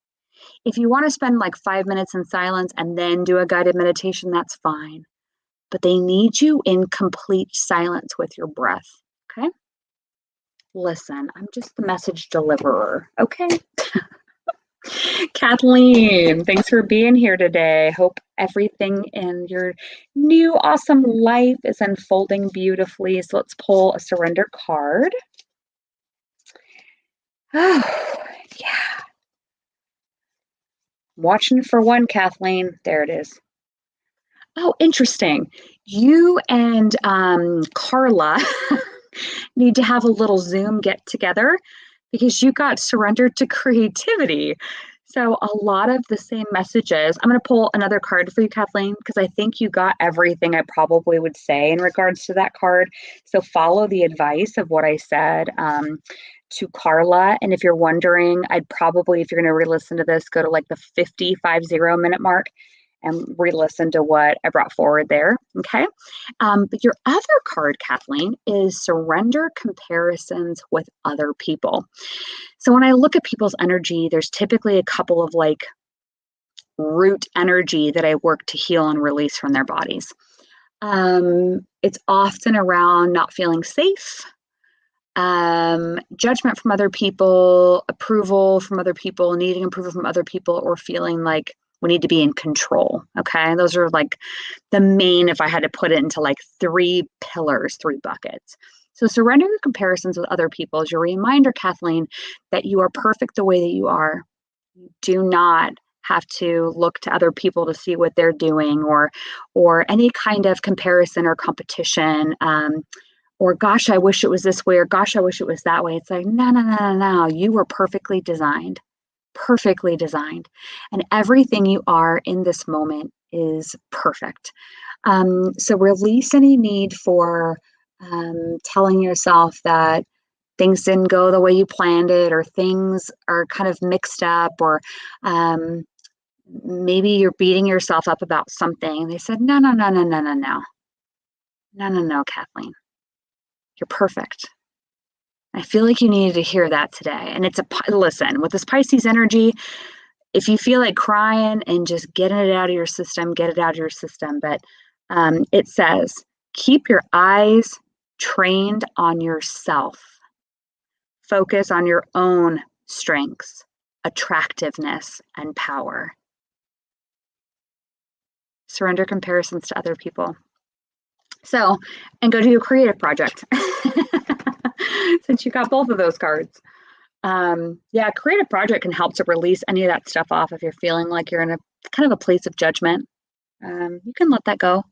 If you want to spend like 5 minutes in silence and then do a guided meditation, that's fine. But they need you in complete silence with your breath. Okay. Listen, I'm just the message deliverer. Okay. Kathleen, thanks for being here today. Hope everything in your new awesome life is unfolding beautifully. So let's pull a surrender card. Oh, yeah. Watching for one, Kathleen. There it is. Oh, interesting. You and Carla need to have a little Zoom get together because you got surrendered to creativity. So, a lot of the same messages. I'm going to pull another card for you, Kathleen, because I think you got everything I probably would say in regards to that card. So, follow the advice of what I said to Carla. And if you're wondering, I'd probably, if you're going to re listen to this, go to like the 50 minute mark and re-listen to what I brought forward there. Okay. But your other card, Kathleen, is surrender comparisons with other people. So when I look at people's energy, there's typically a couple of like root energy that I work to heal and release from their bodies. It's often around not feeling safe, judgment from other people, approval from other people, needing approval from other people, or feeling like we need to be in control. Okay. Those are like the main, if I had to put it into like three pillars, three buckets. So surrender your comparisons with other people is your reminder, Kathleen, that you are perfect the way that you are. You do not have to look to other people to see what they're doing or any kind of comparison or competition. Or gosh, I wish it was this way, or gosh, I wish it was that way. It's like, no, no, no, no, no. You were perfectly designed, perfectly designed. And everything you are in this moment is perfect. So release any need for telling yourself that things didn't go the way you planned it, or things are kind of mixed up, or maybe you're beating yourself up about something. They said, no, no, no, no, no, no, no. No, no, no, Kathleen. You're perfect. I feel like you needed to hear that today. And listen, with this Pisces energy, if you feel like crying and just getting it out of your system, get it out of your system. But it says, keep your eyes trained on yourself. Focus on your own strengths, attractiveness, and power. Surrender comparisons to other people. So, and go do a creative project. Since you got both of those cards. Yeah, creative project can help to release any of that stuff off if you're feeling like you're in a kind of a place of judgment. You can let that go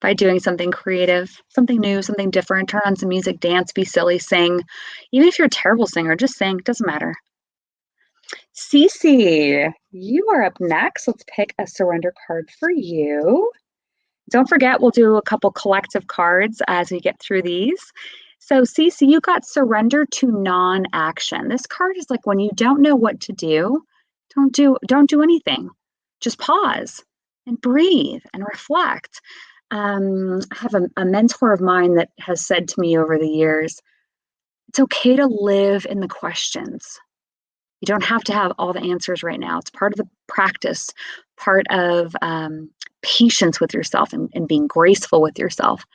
by doing something creative, something new, something different. Turn on some music, dance, be silly, sing. Even if you're a terrible singer, just sing. It doesn't matter. Cece, you are up next. Let's pick a surrender card for you. Don't forget, we'll do a couple collective cards as we get through these. So, Cece, you got surrender to non-action. This card is like when you don't know what to do, don't do anything. Just pause and breathe and reflect. I have a mentor of mine that has said to me over the years, it's okay to live in the questions. You don't have to have all the answers right now. It's part of the practice, part of patience with yourself and being graceful with yourself.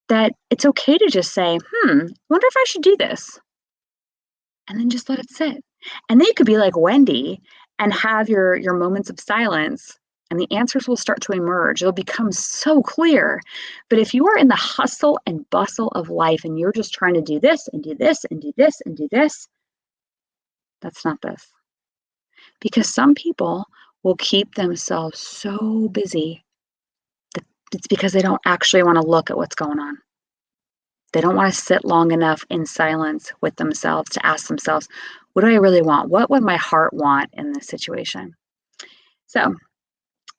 That it's okay to just say, wonder if I should do this. And then just let it sit. And then you could be like Wendy and have your moments of silence, and the answers will start to emerge. It'll become so clear. But if you are in the hustle and bustle of life and you're just trying to do this and do this and do this and do this, that's not this. Because some people will keep themselves so busy that it's because they don't actually want to look at what's going on. They don't want to sit long enough in silence with themselves to ask themselves, what do I really want? What would my heart want in this situation? So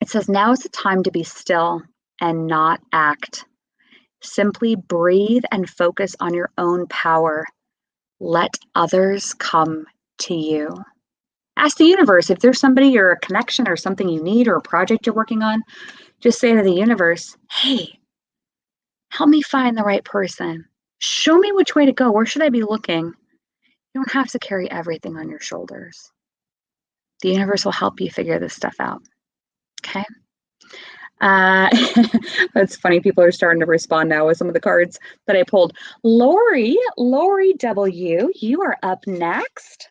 it says, now is the time to be still and not act. Simply breathe and focus on your own power. Let others come to you. Ask the universe if there's somebody or a connection or something you need or a project you're working on. Just say to the universe, hey, help me find the right person. Show me which way to go. Where should I be looking? You don't have to carry everything on your shoulders. The universe will help you figure this stuff out. Okay? That's funny. People are starting to respond now with some of the cards that I pulled. Lori W., you are up next.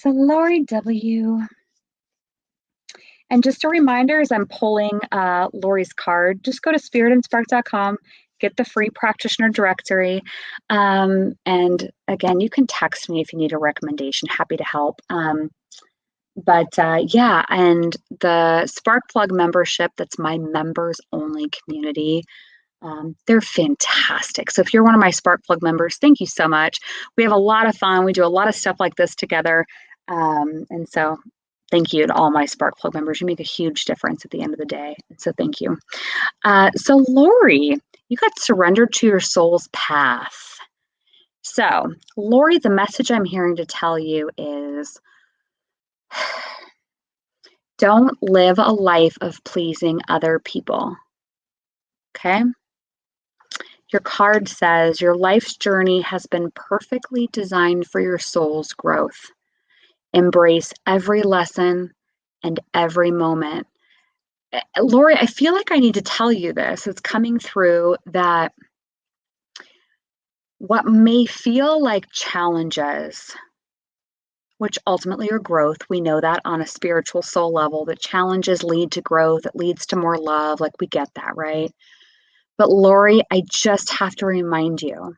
So Lori W. And just a reminder, as I'm pulling Lori's card, just go to spiritandspark.com, get the free practitioner directory. And again, you can text me if you need a recommendation. Happy to help. Yeah, and the Spark Plug membership, that's my members only community. They're fantastic. So if you're one of my Spark Plug members, thank you so much. We have a lot of fun. We do a lot of stuff like this together. And so thank you to all my Spark Plug members. You make a huge difference at the end of the day. And so thank you. So Lori, you got surrendered to your soul's path. So Lori, the message I'm hearing to tell you is don't live a life of pleasing other people. Okay? Your card says your life's journey has been perfectly designed for your soul's growth. Embrace every lesson and every moment. Lori, I feel like I need to tell you this. It's coming through that what may feel like challenges, which ultimately are growth, we know that on a spiritual soul level, that challenges lead to growth, it leads to more love, like we get that, right? But Lori, I just have to remind you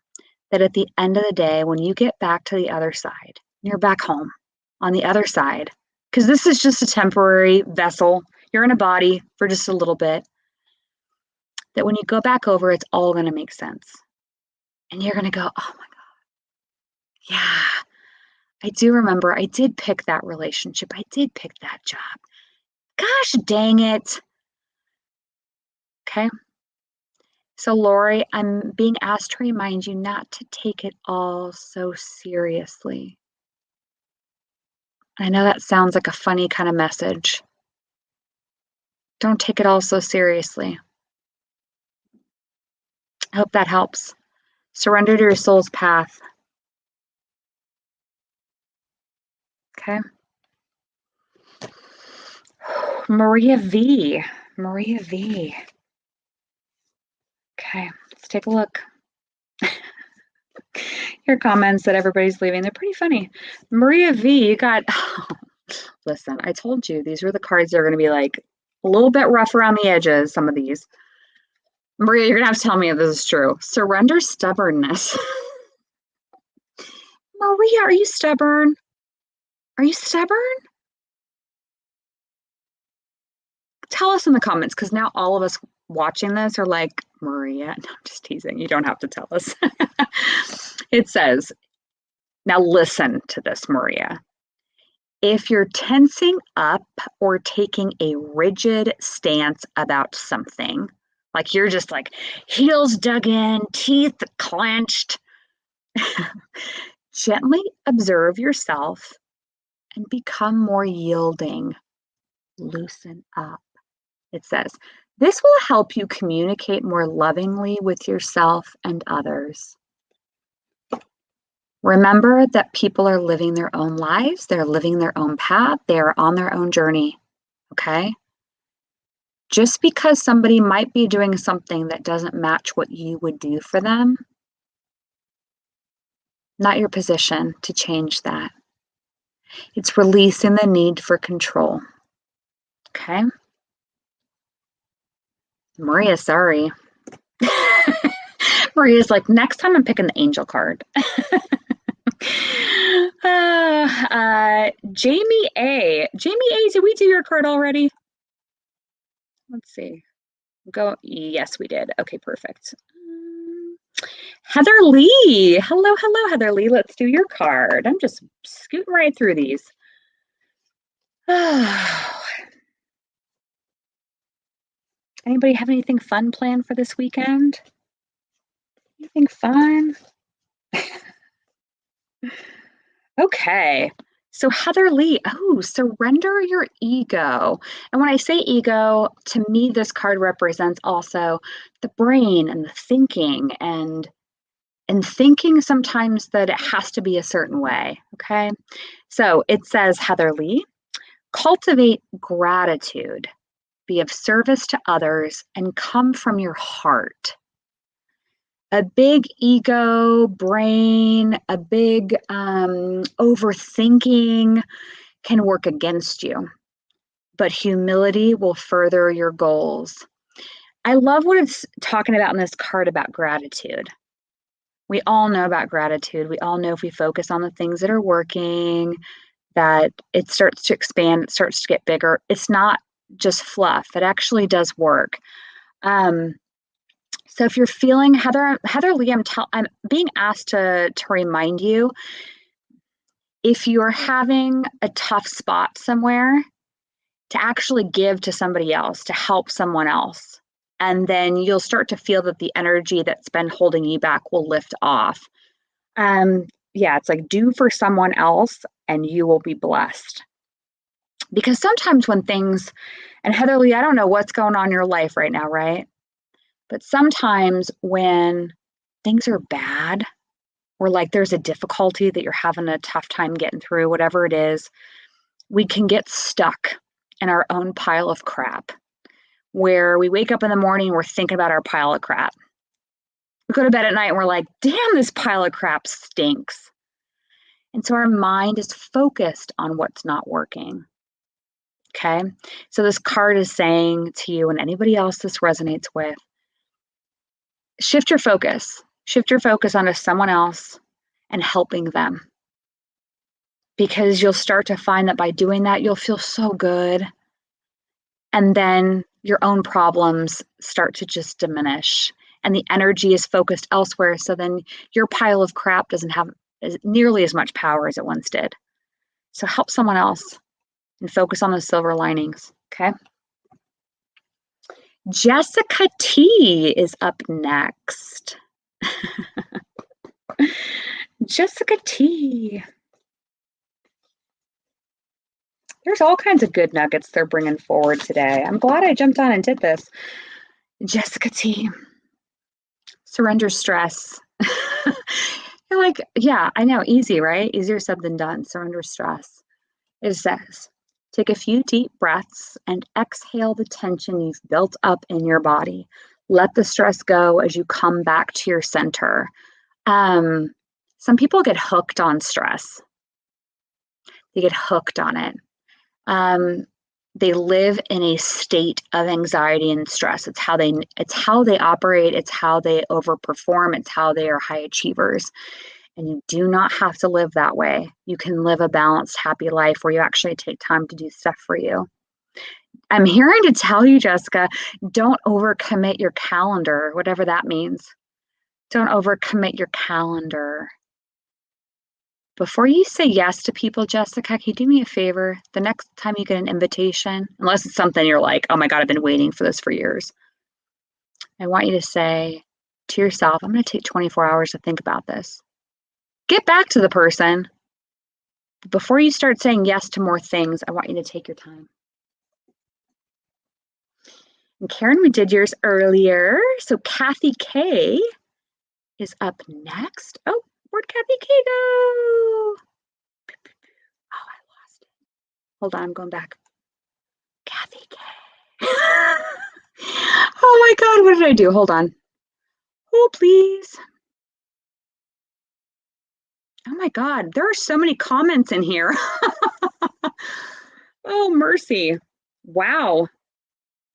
that at the end of the day, when you get back to the other side, you're back home on the other side, because this is just a temporary vessel. You're in a body for just a little bit. That when you go back over, it's all going to make sense. And you're going to go, oh my God, yeah, I do remember I did pick that relationship. I did pick that job. Gosh dang it. Okay. So, Lori, I'm being asked to remind you not to take it all so seriously. I know that sounds like a funny kind of message. Don't take it all so seriously. I hope that helps. Surrender to your soul's path. Okay. Maria V. Maria V. Okay, let's take a look. Your comments that everybody's leaving, they're pretty funny. Maria V, you got, oh, listen, I told you these were the cards that are going to be like a little bit rough around the edges, some of these. Maria, you're going to have to tell me if this is true. Surrender stubbornness. Maria, are you stubborn? Are you stubborn? Tell us in the comments, because now all of us watching this are like, Maria, no, I'm just teasing. You don't have to tell us. It says, now listen to this, Maria. If you're tensing up or taking a rigid stance about something, like you're just like heels dug in, teeth clenched, gently observe yourself and become more yielding. Loosen up. It says, this will help you communicate more lovingly with yourself and others. Remember that people are living their own lives. They're living their own path. They are on their own journey. Okay? Just because somebody might be doing something that doesn't match what you would do for them, not your position to change that. It's releasing the need for control. Okay? Maria, sorry. Maria's like, next time I'm picking the angel card. Jamie A. Jamie A, did we do your card already? Let's see. Go. Yes, we did. Okay, perfect. Heather Lee. Hello, hello, Heather Lee. Let's do your card. I'm just scooting right through these. Anybody have anything fun planned for this weekend? Anything fun? Okay. So Heather Lee, surrender your ego. And when I say ego, to me, this card represents also the brain and the thinking and thinking sometimes that it has to be a certain way. Okay. So it says, Heather Lee, cultivate gratitude, be of service to others, and come from your heart. A big ego, brain, a big overthinking can work against you, but humility will further your goals. I love what it's talking about in this card about gratitude. We all know about gratitude. We all know if we focus on the things that are working, that it starts to expand, it starts to get bigger. It's not just fluff. It actually does work. So if you're feeling Heather Lee, I'm being asked to remind you, if you're having a tough spot somewhere, to actually give to somebody else, to help someone else. And then you'll start to feel that the energy that's been holding you back will lift off. Yeah, it's like do for someone else and you will be blessed. Because sometimes when things, and Heather Lee, I don't know what's going on in your life right now, right? But sometimes when things are bad, or like there's a difficulty that you're having a tough time getting through, whatever it is, we can get stuck in our own pile of crap, where we wake up in the morning and we're thinking about our pile of crap. We go to bed at night and we're like, damn, this pile of crap stinks. And so our mind is focused on what's not working. Okay. So this card is saying to you and anybody else this resonates with, shift your focus. Shift your focus onto someone else and helping them. Because you'll start to find that by doing that, you'll feel so good. And then your own problems start to just diminish. And the energy is focused elsewhere. So then your pile of crap doesn't have nearly as much power as it once did. So help someone else and focus on the silver linings. Okay. Jessica T is up next. Jessica T. There's all kinds of good nuggets they're bringing forward today. I'm glad I jumped on and did this. Jessica T. Surrender stress. You're like, yeah, I know, easy, right? Easier said than done. Surrender stress. It says, take a few deep breaths and exhale the tension you've built up in your body. Let the stress go as you come back to your center. Some people get hooked on stress. They get hooked on it. They live in a state of anxiety and stress. It's how they operate. It's how they overperform. It's how they are high achievers. And you do not have to live that way. You can live a balanced, happy life where you actually take time to do stuff for you. I'm hearing to tell you, Jessica, don't overcommit your calendar, whatever that means. Don't overcommit your calendar. Before you say yes to people, Jessica, can you do me a favor? The next time you get an invitation, unless it's something you're like, oh my God, I've been waiting for this for years. I want you to say to yourself, I'm going to take 24 hours to think about this. Get back to the person. Before you start saying yes to more things, I want you to take your time. And Karen, we did yours earlier. So Kathy K is up next. Oh, where'd Kathy K go? Oh, I lost it. Hold on, I'm going back. Kathy K. Oh my God, what did I do? Hold on. Oh, please. Oh my God, there are so many comments in here. Oh, mercy. Wow.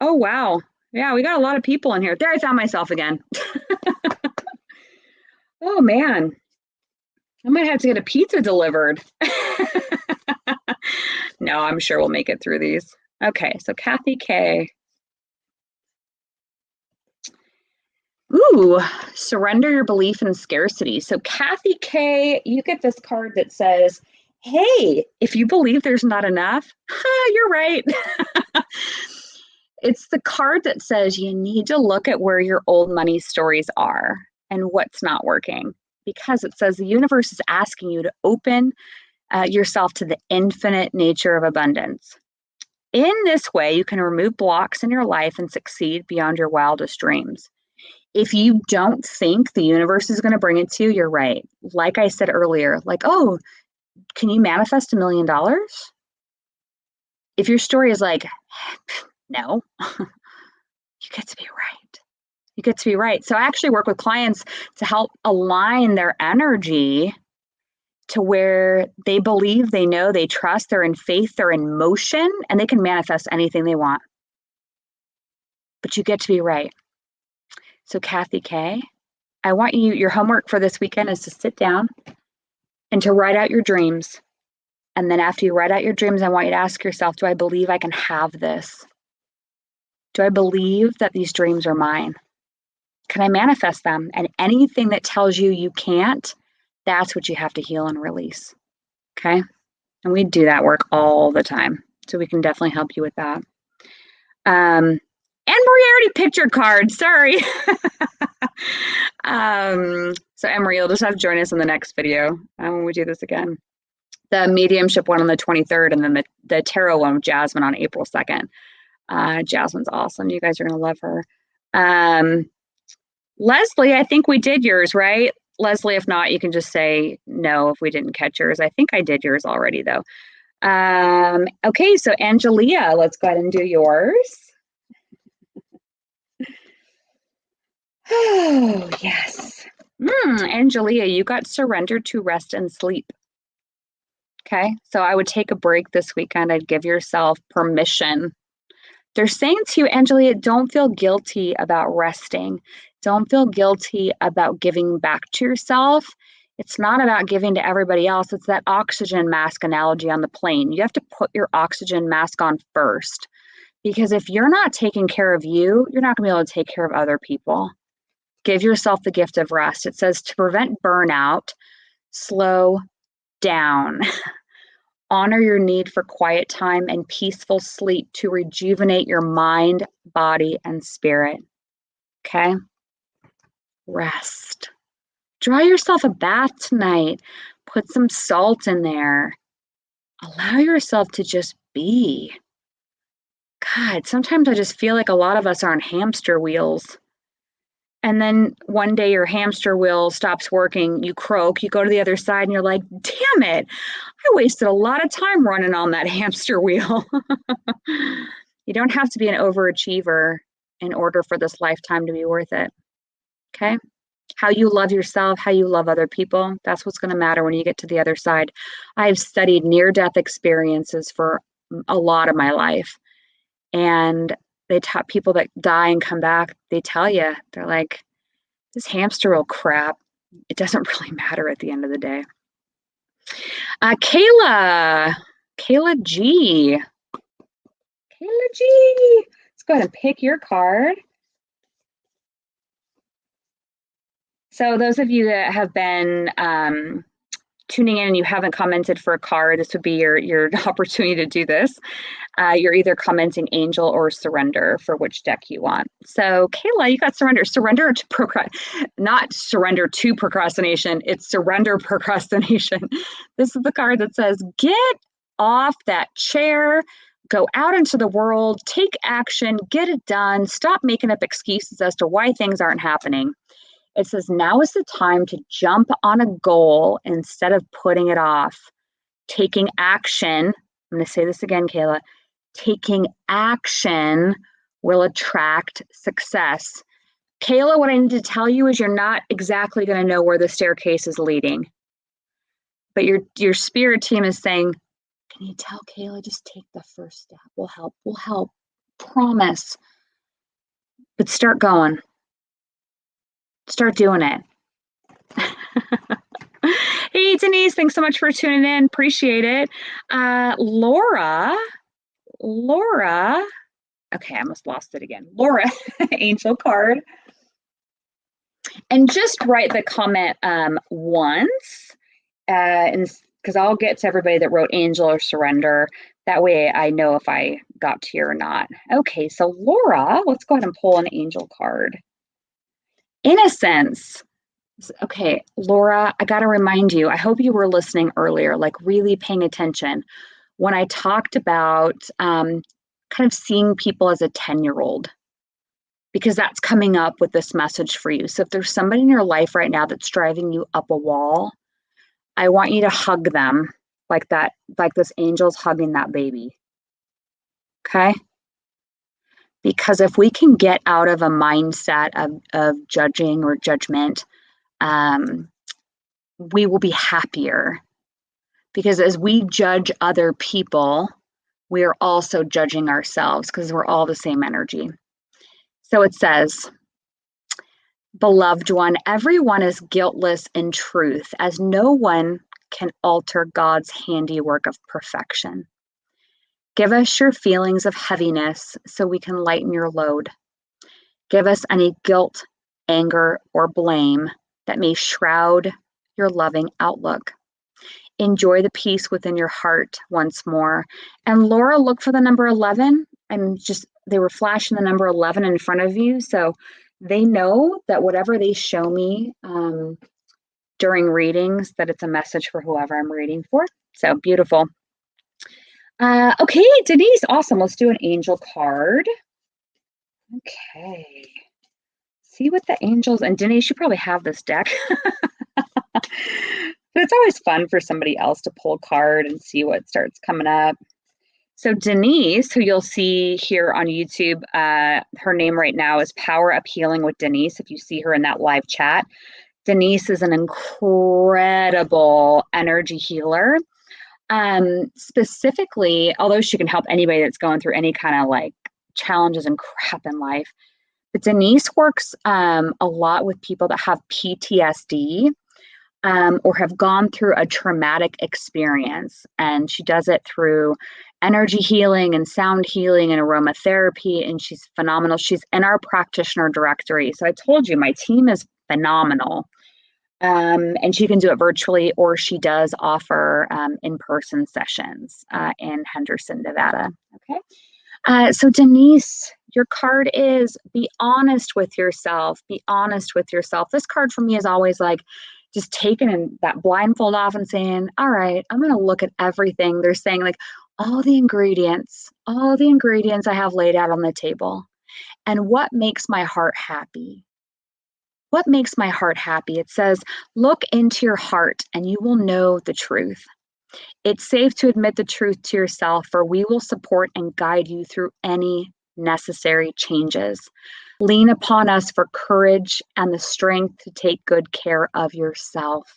Oh, wow. Yeah, we got a lot of people in here. There, I found myself again. Oh, man. I might have to get a pizza delivered. No, I'm sure we'll make it through these. Okay, so Kathy K. Ooh, surrender your belief in scarcity. So Kathy K, you get this card that says, hey, if you believe there's not enough, you're right. It's the card that says you need to look at where your old money stories are and what's not working, because it says the universe is asking you to open yourself to the infinite nature of abundance. In this way, you can remove blocks in your life and succeed beyond your wildest dreams. If you don't think the universe is going to bring it to you, you're right. Like I said earlier, like, oh, can you manifest $1 million? If your story is like, no, you get to be right. You get to be right. So I actually work with clients to help align their energy to where they believe, they know, they trust, they're in faith, they're in motion, and they can manifest anything they want. But you get to be right. So Kathy K, I want you, your homework for this weekend is to sit down and to write out your dreams. And then after you write out your dreams, I want you to ask yourself, do I believe I can have this? Do I believe that these dreams are mine? Can I manifest them? And anything that tells you you can't, that's what you have to heal and release. Okay? And we do that work all the time. So we can definitely help you with that. And Marie already picked your card. Sorry. So Emery, you'll just have to join us in the next video when we do this again. The mediumship one on the 23rd, and then the tarot one with Jasmine on April 2nd. Jasmine's awesome. You guys are going to love her. Leslie, I think we did yours, right? Leslie, if not, you can just say no if we didn't catch yours. I think I did yours already, though. Okay, so Angelia, let's go ahead and do yours. Oh, yes. Angelia, you got surrendered to rest and sleep. Okay, so I would take a break this weekend. I'd give yourself permission. They're saying to you, Angelia, don't feel guilty about resting. Don't feel guilty about giving back to yourself. It's not about giving to everybody else. It's that oxygen mask analogy on the plane. You have to put your oxygen mask on first, because if you're not taking care of you, you're not going to be able to take care of other people. Give yourself the gift of rest. It says to prevent burnout, slow down. Honor your need for quiet time and peaceful sleep to rejuvenate your mind, body, and spirit. Okay? Rest. Draw yourself a bath tonight. Put some salt in there. Allow yourself to just be. God, sometimes I just feel like a lot of us are on hamster wheels. And then one day your hamster wheel stops working, you croak, you go to the other side, and you're like, damn it, I wasted a lot of time running on that hamster wheel. You don't have to be an overachiever in order for this lifetime to be worth it. Okay? How you love yourself, how you love other people, that's what's going to matter when you get to the other side. I've studied near-death experiences for a lot of my life. And they taught people that die and come back, they tell you, they're like, this hamster wheel crap, it doesn't really matter at the end of the day. Kayla G. Kayla G. Let's go ahead and pick your card. So those of you that have been tuning in and you haven't commented for a card, this would be your opportunity to do this. You're either commenting angel or surrender for which deck you want. So Kayla, you got surrender. Surrender to not surrender to procrastination. It's surrender procrastination. This is the card that says, get off that chair, go out into the world, take action, get it done, stop making up excuses as to why things aren't happening. It says, now is the time to jump on a goal instead of putting it off. Taking action, I'm going to say this again, Kayla, taking action will attract success. Kayla, what I need to tell you is you're not exactly going to know where the staircase is leading. But your spirit team is saying, can you tell Kayla, just take the first step. We'll help. Promise. But start going. Start doing it. Hey, Denise, thanks so much for tuning in. Appreciate it. Laura. Okay, I almost lost it again. Laura, angel card. And just write the comment once, because I'll get to everybody that wrote angel or surrender. That way I know if I got to you or not. Okay, so Laura, let's go ahead and pull an angel card. Innocence. Okay, Laura, I got to remind you, I hope you were listening earlier, like really paying attention when I talked about kind of seeing people as a 10-year-old, because that's coming up with this message for you. So if there's somebody in your life right now that's driving you up a wall, I want you to hug them like that, like this angel's hugging that baby. Okay? Because if we can get out of a mindset of judging or judgment, we will be happier. Because as we judge other people, we are also judging ourselves because we're all the same energy. So it says, beloved one, everyone is guiltless in truth, as no one can alter God's handiwork of perfection. Give us your feelings of heaviness so we can lighten your load. Give us any guilt, anger, or blame that may shroud your loving outlook. Enjoy the peace within your heart once more. And Laura, look for the number 11. They were flashing the number 11 in front of you. So they know that whatever they show me during readings, that it's a message for whoever I'm reading for. So beautiful. Okay, Denise, awesome. Let's do an angel card. Okay. See what the angels, and Denise, you probably have this deck. But it's always fun for somebody else to pull a card and see what starts coming up. So Denise, who you'll see here on YouTube, her name right now is Power Up Healing with Denise. If you see her in that live chat, Denise is an incredible energy healer. Specifically, although she can help anybody that's going through any kind of like challenges and crap in life, but Denise works a lot with people that have PTSD. Or have gone through a traumatic experience. And she does it through energy healing and sound healing and aromatherapy. And she's phenomenal. She's in our practitioner directory. So I told you, my team is phenomenal. And she can do it virtually, or she does offer in-person sessions in Henderson, Nevada. Okay. So Denise, your card is be honest with yourself. Be honest with yourself. This card for me is always like, just taking that blindfold off and saying, all right, I'm going to look at everything. They're saying like all the ingredients I have laid out on the table. And what makes my heart happy? What makes my heart happy? It says, look into your heart and you will know the truth. It's safe to admit the truth to yourself, for we will support and guide you through any necessary changes. Lean upon us for courage and the strength to take good care of yourself.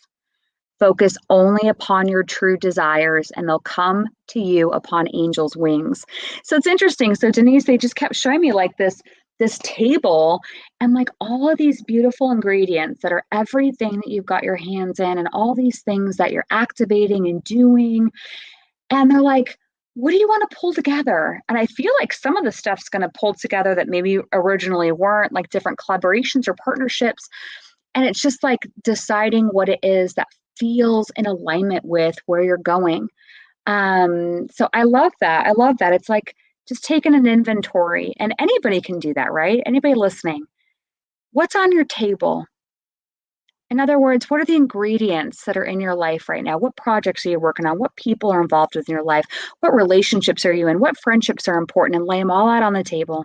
Focus only upon your true desires, and they'll come to you upon angels' wings. So it's interesting. So Denise, they just kept showing me like this table and like all of these beautiful ingredients that are everything that you've got your hands in and all these things that you're activating and doing. And they're like, what do you want to pull together? And I feel like some of the stuff's going to pull together that maybe originally weren't, like different collaborations or partnerships. And it's just like deciding what it is that feels in alignment with where you're going. So I love that. I love that. It's like just taking an inventory, and anybody can do that, right? Anybody listening, what's on your table? In other words, what are the ingredients that are in your life right now? What projects are you working on? What people are involved with in your life? What relationships are you in? What friendships are important? And lay them all out on the table.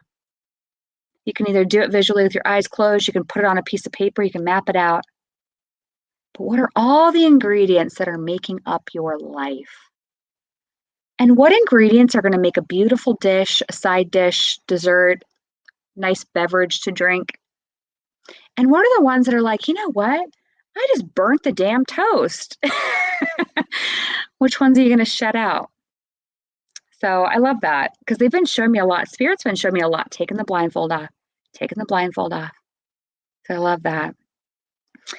You can either do it visually with your eyes closed, you can put it on a piece of paper, you can map it out. But what are all the ingredients that are making up your life? And what ingredients are going to make a beautiful dish, a side dish, dessert, nice beverage to drink? And what are the ones that are like, you know what? I just burnt the damn toast. Which ones are you going to shut out? So I love that because they've been showing me a lot. Spirit's been showing me a lot, taking the blindfold off, taking the blindfold off. So I love that.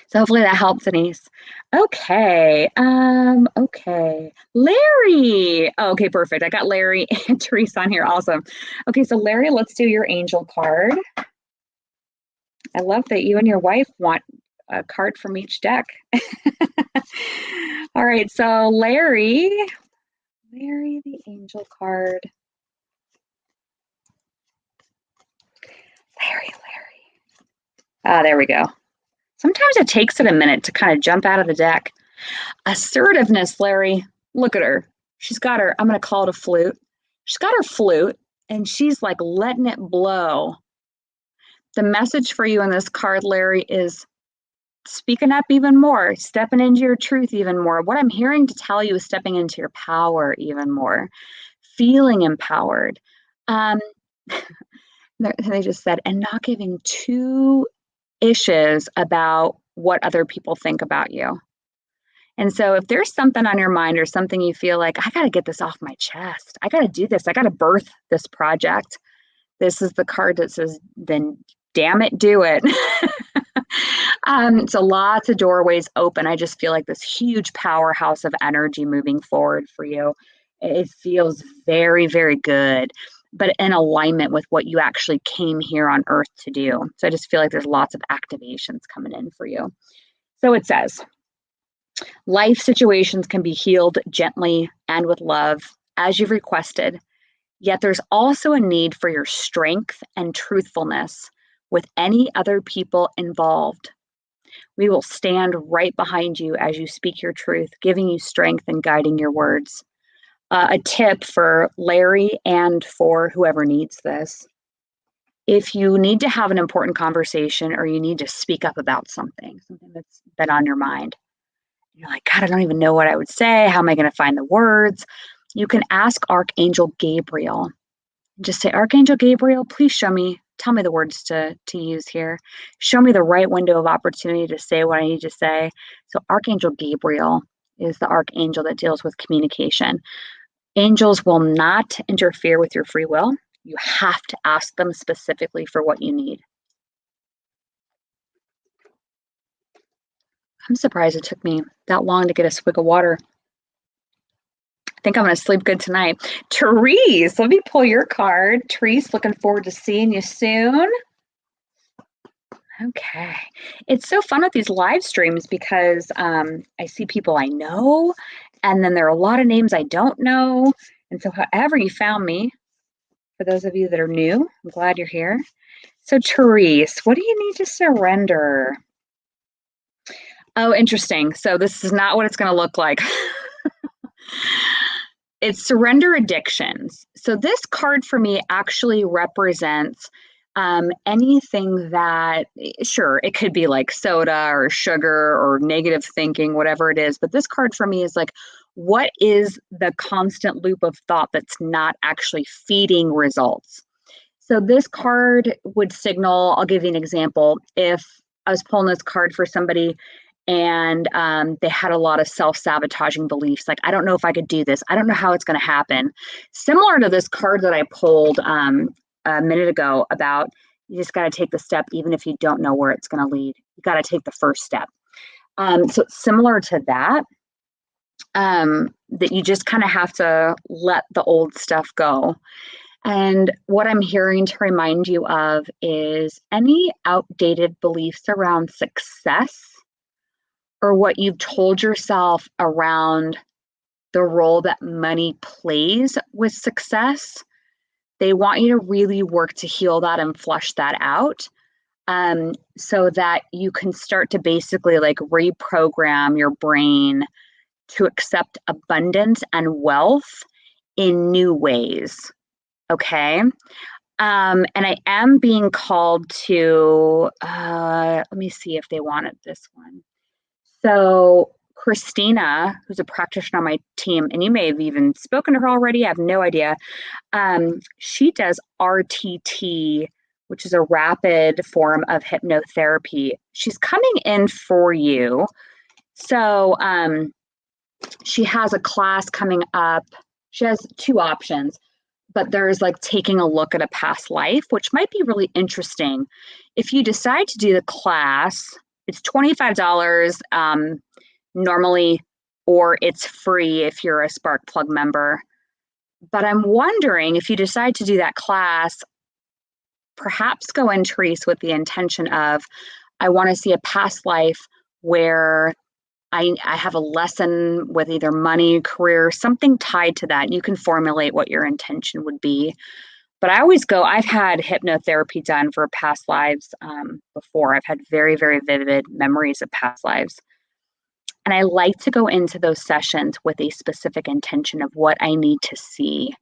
So hopefully that helps, Denise. Okay. Okay. Larry. Oh, okay, perfect. I got Larry and Teresa on here. Awesome. Okay, so Larry, let's do your angel card. I love that you and your wife want a card from each deck. All right, so Larry, the angel card. Larry. Ah, there we go. Sometimes it takes it a minute to kind of jump out of the deck. Assertiveness, Larry. Look at her. She's got her, I'm going to call it a flute. She's got her flute, and she's like letting it blow. The message for you in this card, Larry, is speaking up even more, stepping into your truth even more. What I'm hearing to tell you is stepping into your power even more, feeling empowered. They just said, and not giving two issues about what other people think about you. And so if there's something on your mind or something you feel like, I got to get this off my chest, I got to do this, I got to birth this project, this is the card that says, then damn it, do it. So lots of doorways open. I just feel like this huge powerhouse of energy moving forward for you. It feels very, very good, but in alignment with what you actually came here on earth to do. So I just feel like there's lots of activations coming in for you. So it says, life situations can be healed gently and with love as you've requested. Yet there's also a need for your strength and truthfulness with any other people involved. We will stand right behind you as you speak your truth, giving you strength and guiding your words. A tip for Larry and for whoever needs this. If you need to have an important conversation or you need to speak up about something that's been on your mind, you're like, God, I don't even know what I would say. How am I going to find the words? You can ask Archangel Gabriel. Just say, Archangel Gabriel, please tell me the words to use here. Show me the right window of opportunity to say what I need to say. So Archangel Gabriel is the archangel that deals with communication. Angels will not interfere with your free will. You have to ask them specifically for what you need. I'm surprised it took me that long to get a swig of water. I think I'm going to sleep good tonight. Therese, let me pull your card. Therese, looking forward to seeing you soon. Okay. It's so fun with these live streams because I see people I know, and then there are a lot of names I don't know. And so however you found me, for those of you that are new, I'm glad you're here. So Therese, what do you need to surrender? Oh, interesting. So this is not what it's going to look like. It's surrender addictions. So this card for me actually represents anything that, sure, it could be like soda or sugar or negative thinking, whatever it is. But this card for me is like, what is the constant loop of thought that's not actually feeding results? So this card would signal, I'll give you an example. If I was pulling this card for somebody and they had a lot of self-sabotaging beliefs, like, I don't know if I could do this. I don't know how it's going to happen. Similar to this card that I pulled a minute ago about you just got to take the step, even if you don't know where it's going to lead. You got to take the first step. So it's similar to that, that you just kind of have to let the old stuff go. And what I'm hearing to remind you of is any outdated beliefs around success or what you've told yourself around the role that money plays with success. They want you to really work to heal that and flush that out, so that you can start to basically like reprogram your brain to accept abundance and wealth in new ways. Okay. And I am being called to, let me see if they wanted this one. So Christina, who's a practitioner on my team, and you may have even spoken to her already, I have no idea. She does RTT, which is a rapid form of hypnotherapy. She's coming in for you. So she has a class coming up. She has two options, but there's like taking a look at a past life, which might be really interesting. If you decide to do the class, it's $25 normally, or it's free if you're a Spark Plug member. But I'm wondering if you decide to do that class, perhaps go in, Therese, with the intention of, I want to see a past life where I have a lesson with either money, career, something tied to that. You can formulate what your intention would be. But I always go, I've had hypnotherapy done for past lives before. I've had very, very vivid memories of past lives. And I like to go into those sessions with a specific intention of what I need to see.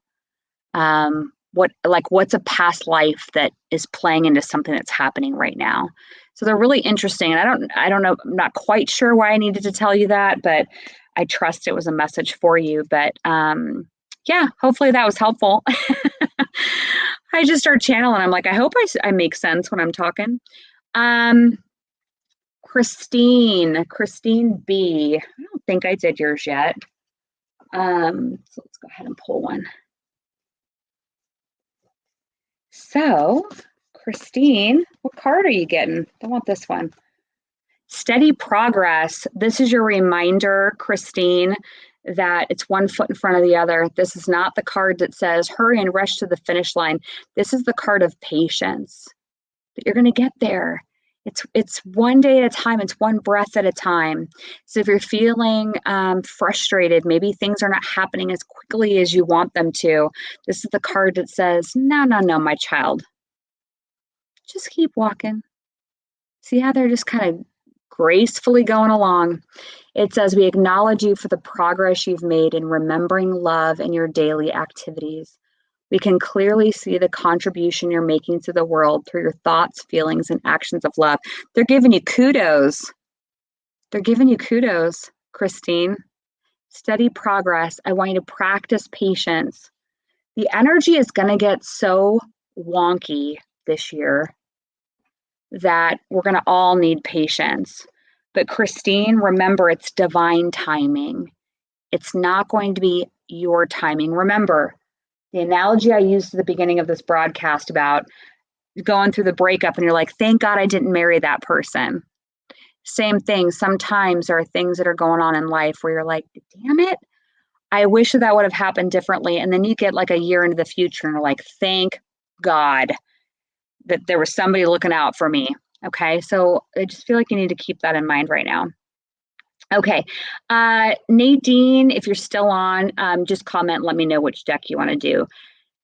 What's a past life that is playing into something that's happening right now. So they're really interesting. And I don't know, I'm not quite sure why I needed to tell you that, but I trust it was a message for you. But yeah, hopefully that was helpful. I just start channeling. I'm like, I hope I make sense when I'm talking. Um, Christine B. I don't think I did yours yet. So let's go ahead and pull one. So, Christine, what card are you getting? I want this one. Steady progress. This is your reminder, Christine, that it's one foot in front of the other. This is not the card that says hurry and rush to the finish line. This is the card of patience, that you're going to get there. It's one day at a time. It's one breath at a time. So if you're feeling frustrated, maybe things are not happening as quickly as you want them to, this is the card that says, no, my child. Just keep walking. See how they're just kind of gracefully going along. It says, we acknowledge you for the progress you've made in remembering love in your daily activities. We can clearly see the contribution you're making to the world through your thoughts, feelings, and actions of love. They're giving you kudos. They're giving you kudos, Christine. Steady progress. I want you to practice patience. The energy is going to get so wonky this year that we're going to all need patience. But Christine, remember, it's divine timing. It's not going to be your timing. Remember, the analogy I used at the beginning of this broadcast about going through the breakup and you're like, thank God I didn't marry that person. Same thing. Sometimes there are things that are going on in life where you're like, damn it, I wish that would have happened differently. And then you get like a year into the future and you're like, thank God that there was somebody looking out for me. Okay. So I just feel like you need to keep that in mind right now. Okay. Nadine, if you're still on, just comment, let me know which deck you want to do.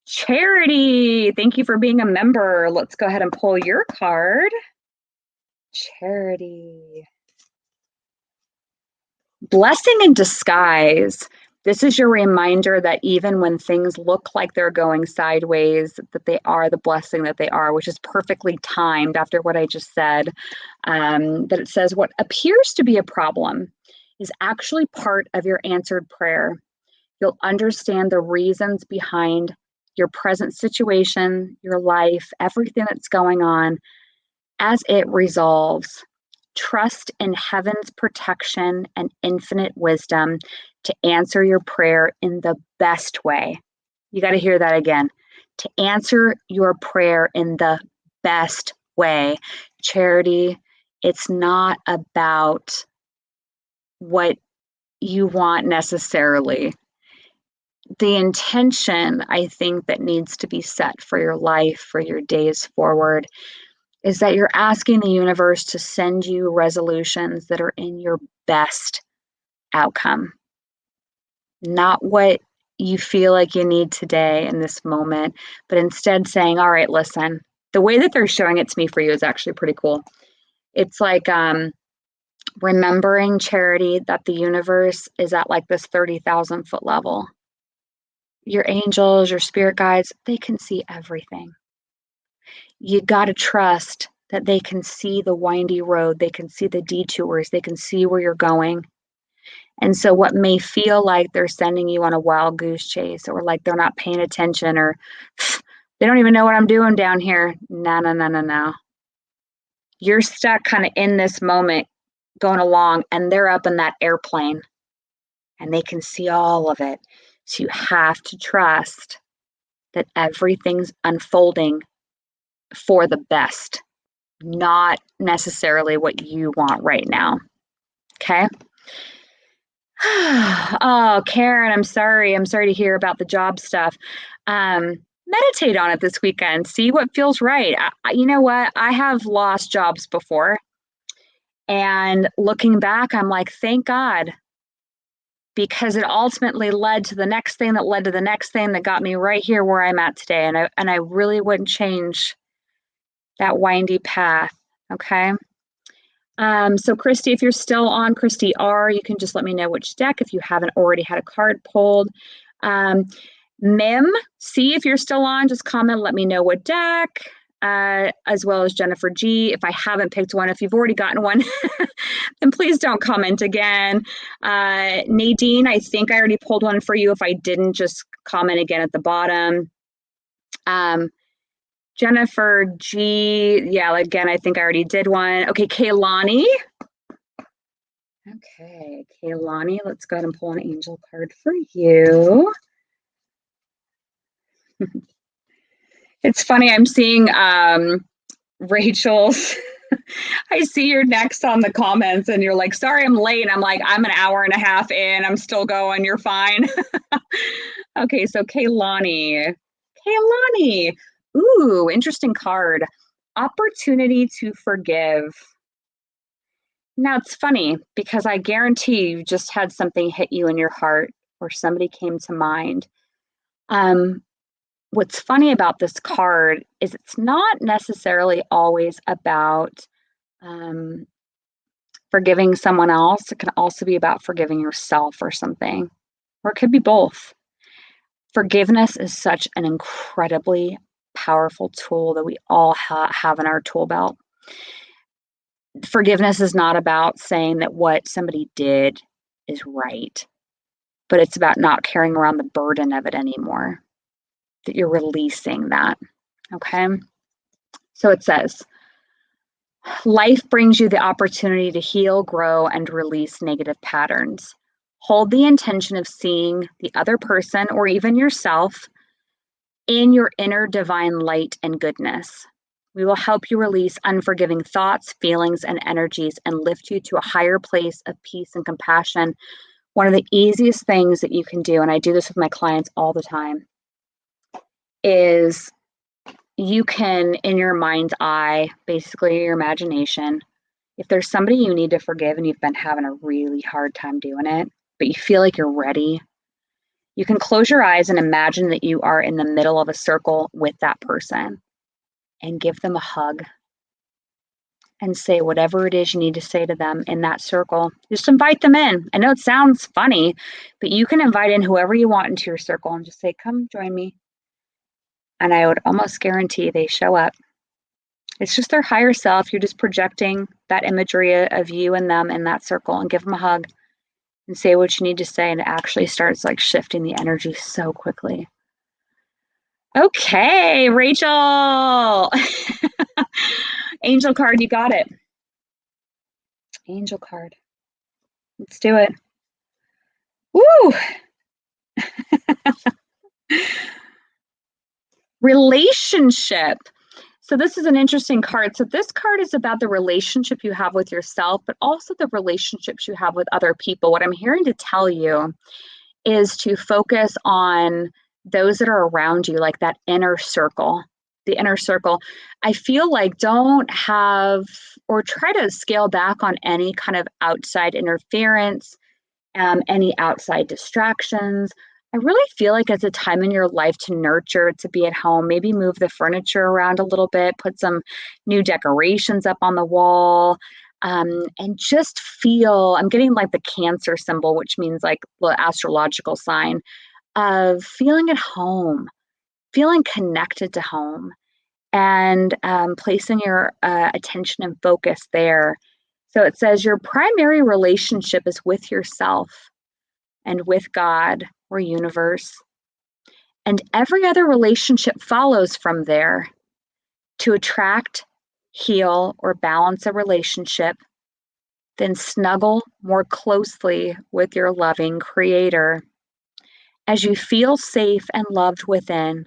Charity, thank you for being a member. Let's go ahead and pull your card. Charity. Blessing in disguise. This is your reminder that even when things look like they're going sideways, that they are the blessing that they are, which is perfectly timed after what I just said. That it says what appears to be a problem is actually part of your answered prayer. You'll understand the reasons behind your present situation, your life, everything that's going on as it resolves. Trust in heaven's protection and infinite wisdom to answer your prayer in the best way. You got to hear that again. To answer your prayer in the best way. Charity, it's not about what you want necessarily. The intention, I think, that needs to be set for your life, for your days forward, is that you're asking the universe to send you resolutions that are in your best outcome, not what you feel like you need today in this moment, but instead saying, all right, listen, the way that they're showing it to me for you is actually pretty cool. It's like remembering, Charity, that the universe is at like this 30,000 foot level. Your angels, your spirit guides, they can see everything. You got to trust that they can see the windy road. They can see the detours. They can see where you're going. And so what may feel like they're sending you on a wild goose chase or like they're not paying attention or they don't even know what I'm doing down here. No. You're stuck kind of in this moment going along and they're up in that airplane and they can see all of it. So you have to trust that everything's unfolding for the best, not necessarily what you want right now. Okay. Oh, Karen, I'm sorry. I'm sorry to hear about the job stuff. Meditate on it this weekend. See what feels right. You know what? I have lost jobs before. And looking back, I'm like, thank God, because it ultimately led to the next thing that led to the next thing that got me right here where I'm at today. And I really wouldn't change that windy path. Okay. So Christy, if you're still on, Christy R, you can just let me know which deck if you haven't already had a card pulled. Mim, see if you're still on, just comment, let me know what deck, as well as Jennifer G. If I haven't picked one, if you've already gotten one, then please don't comment again. Nadine, I think I already pulled one for you. If I didn't, just comment again at the bottom. Jennifer G. Yeah, again, I think I already did one. Okay, Kaylani. Okay, Kaylani, let's go ahead and pull an angel card for you. It's funny, I'm seeing Rachel's. I see you're next on the comments and you're like, sorry, I'm late. I'm like, I'm an hour and a half in. I'm still going. You're fine. Okay, so Kaylani. Kaylani. Ooh, interesting card. Opportunity to forgive. Now it's funny because I guarantee you just had something hit you in your heart or somebody came to mind. Um, what's funny about this card is it's not necessarily always about um, forgiving someone else. It can also be about forgiving yourself or something, or it could be both. Forgiveness is such an incredibly powerful tool that we all have in our tool belt. Forgiveness is not about saying that what somebody did is right, but it's about not carrying around the burden of it anymore, that you're releasing that. Okay. So it says, life brings you the opportunity to heal, grow, and release negative patterns. Hold the intention of seeing the other person or even yourself in your inner divine light and goodness. We will help you release unforgiving thoughts, feelings, and energies and lift you to a higher place of peace and compassion. One of the easiest things that you can do, and I do this with my clients all the time, is you can, in your mind's eye, basically your imagination, if there's somebody you need to forgive and you've been having a really hard time doing it, but you feel like you're ready, you can close your eyes and imagine that you are in the middle of a circle with that person and give them a hug and say whatever it is you need to say to them in that circle. Just invite them in. I know it sounds funny, but you can invite in whoever you want into your circle and just say, come join me. And I would almost guarantee they show up. It's just their higher self. You're just projecting that imagery of you and them in that circle and give them a hug and say what you need to say. And it actually starts like shifting the energy so quickly. Okay, Rachel. Angel card, you got it. Angel card. Let's do it. Woo! Relationship. So this is an interesting card. So this card is about the relationship you have with yourself, but also the relationships you have with other people. What I'm hearing to tell you is to focus on those that are around you, like that inner circle. The inner circle. I feel like don't have or try to scale back on any kind of outside interference, any outside distractions. I really feel like it's a time in your life to nurture, to be at home, maybe move the furniture around a little bit, put some new decorations up on the wall, and just feel. I'm getting like the Cancer symbol, which means like the astrological sign of feeling at home, feeling connected to home, and placing your attention and focus there. So it says your primary relationship is with yourself and with God or universe. And every other relationship follows from there. To attract, heal, or balance a relationship, then snuggle more closely with your loving Creator. As you feel safe and loved within,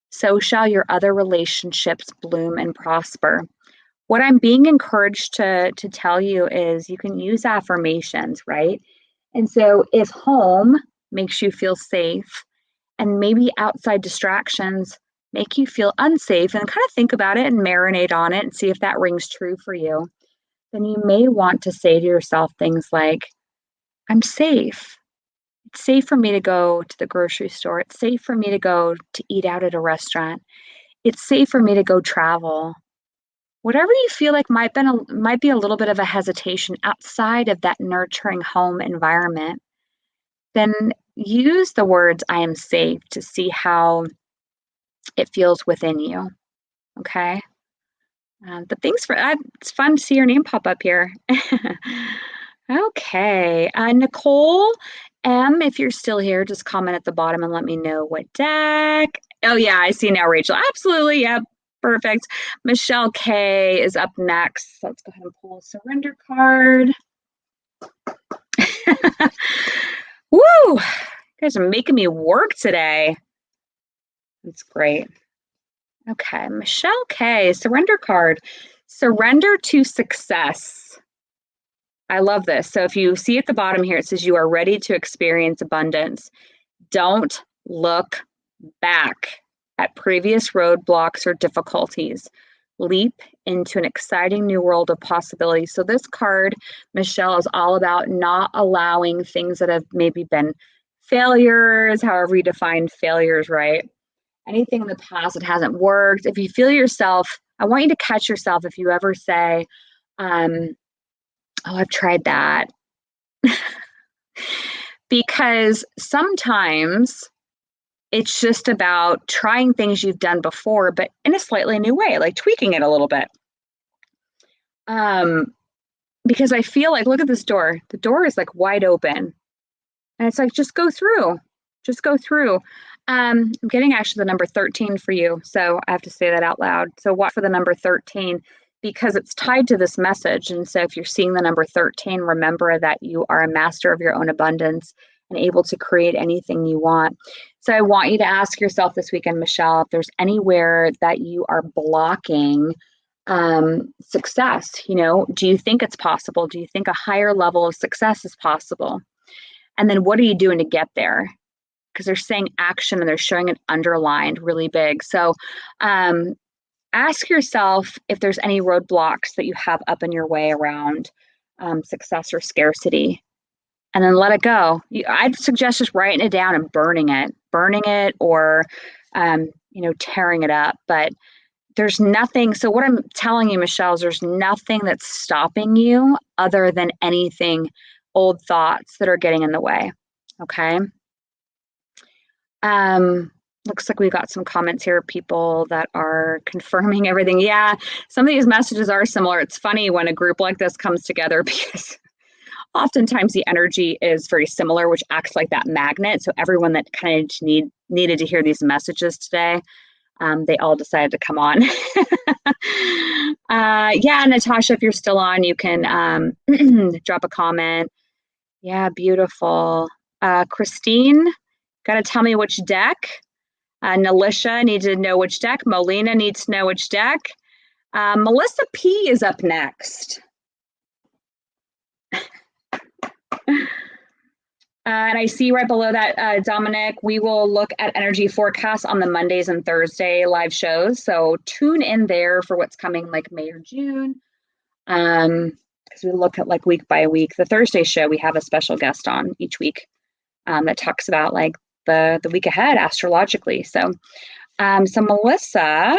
so shall your other relationships bloom and prosper. What I'm being encouraged to tell you is you can use affirmations, right? And so if home makes you feel safe and maybe outside distractions make you feel unsafe, and kind of think about it and marinate on it and see if that rings true for you, then you may want to say to yourself things like, I'm safe. It's safe for me to go to the grocery store. It's safe for me to go to eat out at a restaurant. It's safe for me to go travel. Whatever you feel like might be a little bit of a hesitation outside of that nurturing home environment, then use the words I am safe to see how it feels within you. Okay. But thanks for that. It's fun to see your name pop up here. Okay. Nicole M, if you're still here, just comment at the bottom and let me know what deck. Oh, yeah, I see now, Rachel. Absolutely. Yep. Perfect. Michelle K is up next. Let's go ahead and pull a surrender card. Woo! You guys are making me work today. That's great. Okay, Michelle K, surrender card. Surrender to success. I love this. So if you see at the bottom here, it says you are ready to experience abundance. Don't look back at previous roadblocks or difficulties. Leap into an exciting new world of possibilities. So this card, Michelle, is all about not allowing things that have maybe been failures, however you define failures, right? Anything in the past that hasn't worked. If you feel yourself, I want you to catch yourself if you ever say, oh, I've tried that. Because sometimes it's just about trying things you've done before, but in a slightly new way, like tweaking it a little bit. Because I feel like, look at this door. The door is like wide open. And it's like, just go through. Just go through. I'm getting actually the number 13 for you. So I have to say that out loud. So watch for the number 13 because it's tied to this message. And so if you're seeing the number 13, remember that you are a master of your own abundance and able to create anything you want. So I want you to ask yourself this weekend, Michelle, if there's anywhere that you are blocking success. You know, do you think it's possible? Do you think a higher level of success is possible? And then what are you doing to get there? Because they're saying action and they're showing it underlined really big. So ask yourself if there's any roadblocks that you have up in your way around success or scarcity. And then let it go. I'd suggest just writing it down and burning it or, tearing it up. But there's nothing. So what I'm telling you, Michelle, is there's nothing that's stopping you other than anything, old thoughts that are getting in the way. Okay. Looks like we got some comments here, people that are confirming everything. Yeah, some of these messages are similar. It's funny when a group like this comes together because oftentimes the energy is very similar, which acts like that magnet. So everyone that kind of needed to hear these messages today, they all decided to come on. Yeah, Natasha, if you're still on, you can drop a comment. Yeah, beautiful. Christine, got to tell me which deck. Nalisha needs to know which deck. Molina needs to know which deck. Melissa P is up next. And I see right below that, Dominic, we will look at energy forecasts on the Mondays and Thursday live shows. So tune in there for what's coming like May or June. Because we look at like week by week. The Thursday show, we have a special guest on each week that talks about like the week ahead astrologically. So, so Melissa,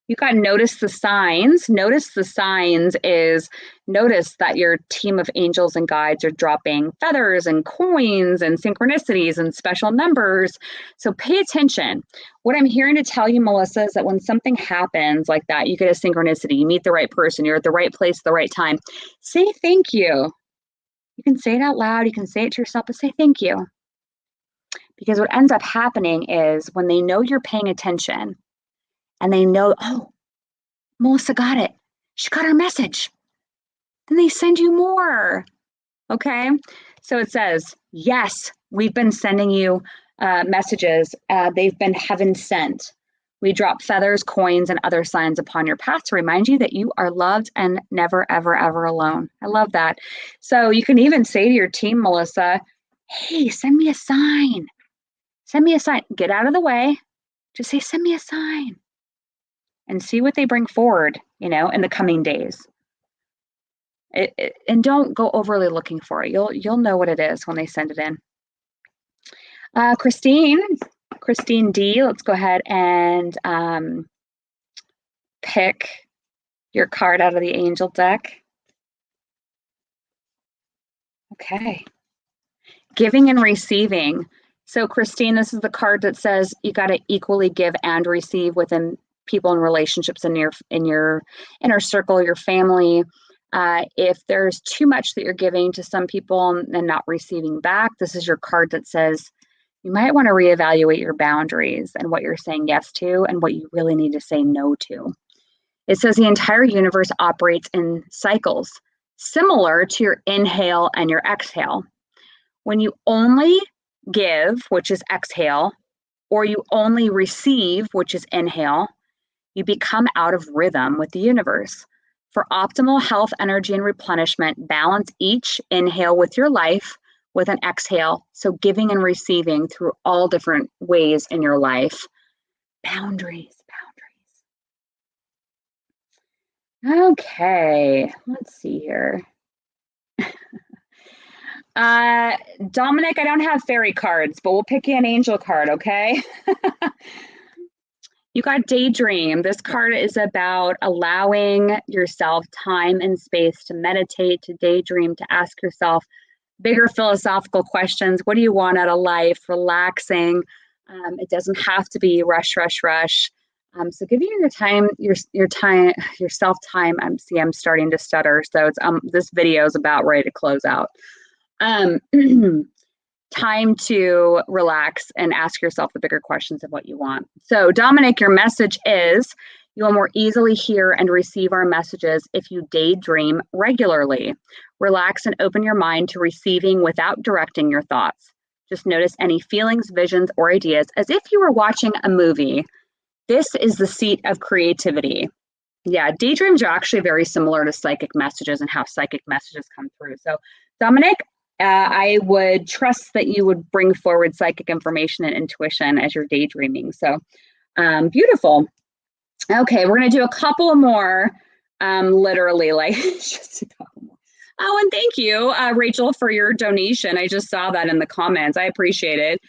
you got notice the signs. Notice the signs is notice that your team of angels and guides are dropping feathers and coins and synchronicities and special numbers. So pay attention. What I'm hearing to tell you, Melissa, is that when something happens like that, you get a synchronicity, you meet the right person, you're at the right place at the right time. Say thank you. You can say it out loud. You can say it to yourself, but say thank you. Because what ends up happening is when they know you're paying attention, and they know, oh, Melissa got it. She got our message. Then they send you more. Okay. So it says, yes, we've been sending you messages. They've been heaven sent. We drop feathers, coins, and other signs upon your path to remind you that you are loved and never, ever, ever alone. I love that. So you can even say to your team, Melissa, hey, send me a sign. Send me a sign. Get out of the way. Just say, send me a sign. And see what they bring forward, in the coming days. And don't go overly looking for it. You'll know what it is when they send it in. Christine D, let's go ahead and pick your card out of the angel deck. Okay. Giving and receiving. So Christine, this is the card that says you got to equally give and receive within people and relationships in your inner circle, your family. If there's too much that you're giving to some people and not receiving back, this is your card that says You might want to reevaluate your boundaries and what you're saying yes to and what you really need to say no to. It says the entire universe operates in cycles, similar to your inhale and your exhale. When you only give, which is exhale, or you only receive, which is inhale, you become out of rhythm with the universe. For optimal health, energy, and replenishment, balance each inhale with your life with an exhale. So giving and receiving through all different ways in your life. Boundaries. Okay, let's see here. Dominic, I don't have fairy cards, but we'll pick you an angel card, okay? You got daydream. This card is about allowing yourself time and space to meditate, to daydream, to ask yourself bigger philosophical questions. What do you want out of life? Relaxing. It doesn't have to be rush, rush, rush. So giving yourself time. I'm starting to stutter. So it's this video is about ready to close out. Time to relax and ask yourself the bigger questions of what you want. So Dominic, your message is you will more easily hear and receive our messages if you daydream regularly. Relax and open your mind to receiving without directing your thoughts. Just notice any feelings, visions, or ideas as if you were watching a movie. This is the seat of creativity. Yeah, daydreams are actually very similar to psychic messages and how psychic messages come through. So Dominic, I would trust that you would bring forward psychic information and intuition as you're daydreaming. So beautiful. Okay, we're going to do a couple more, literally like just a couple more. Oh, and thank you, Rachel, for your donation. I just saw that in the comments. I appreciate it.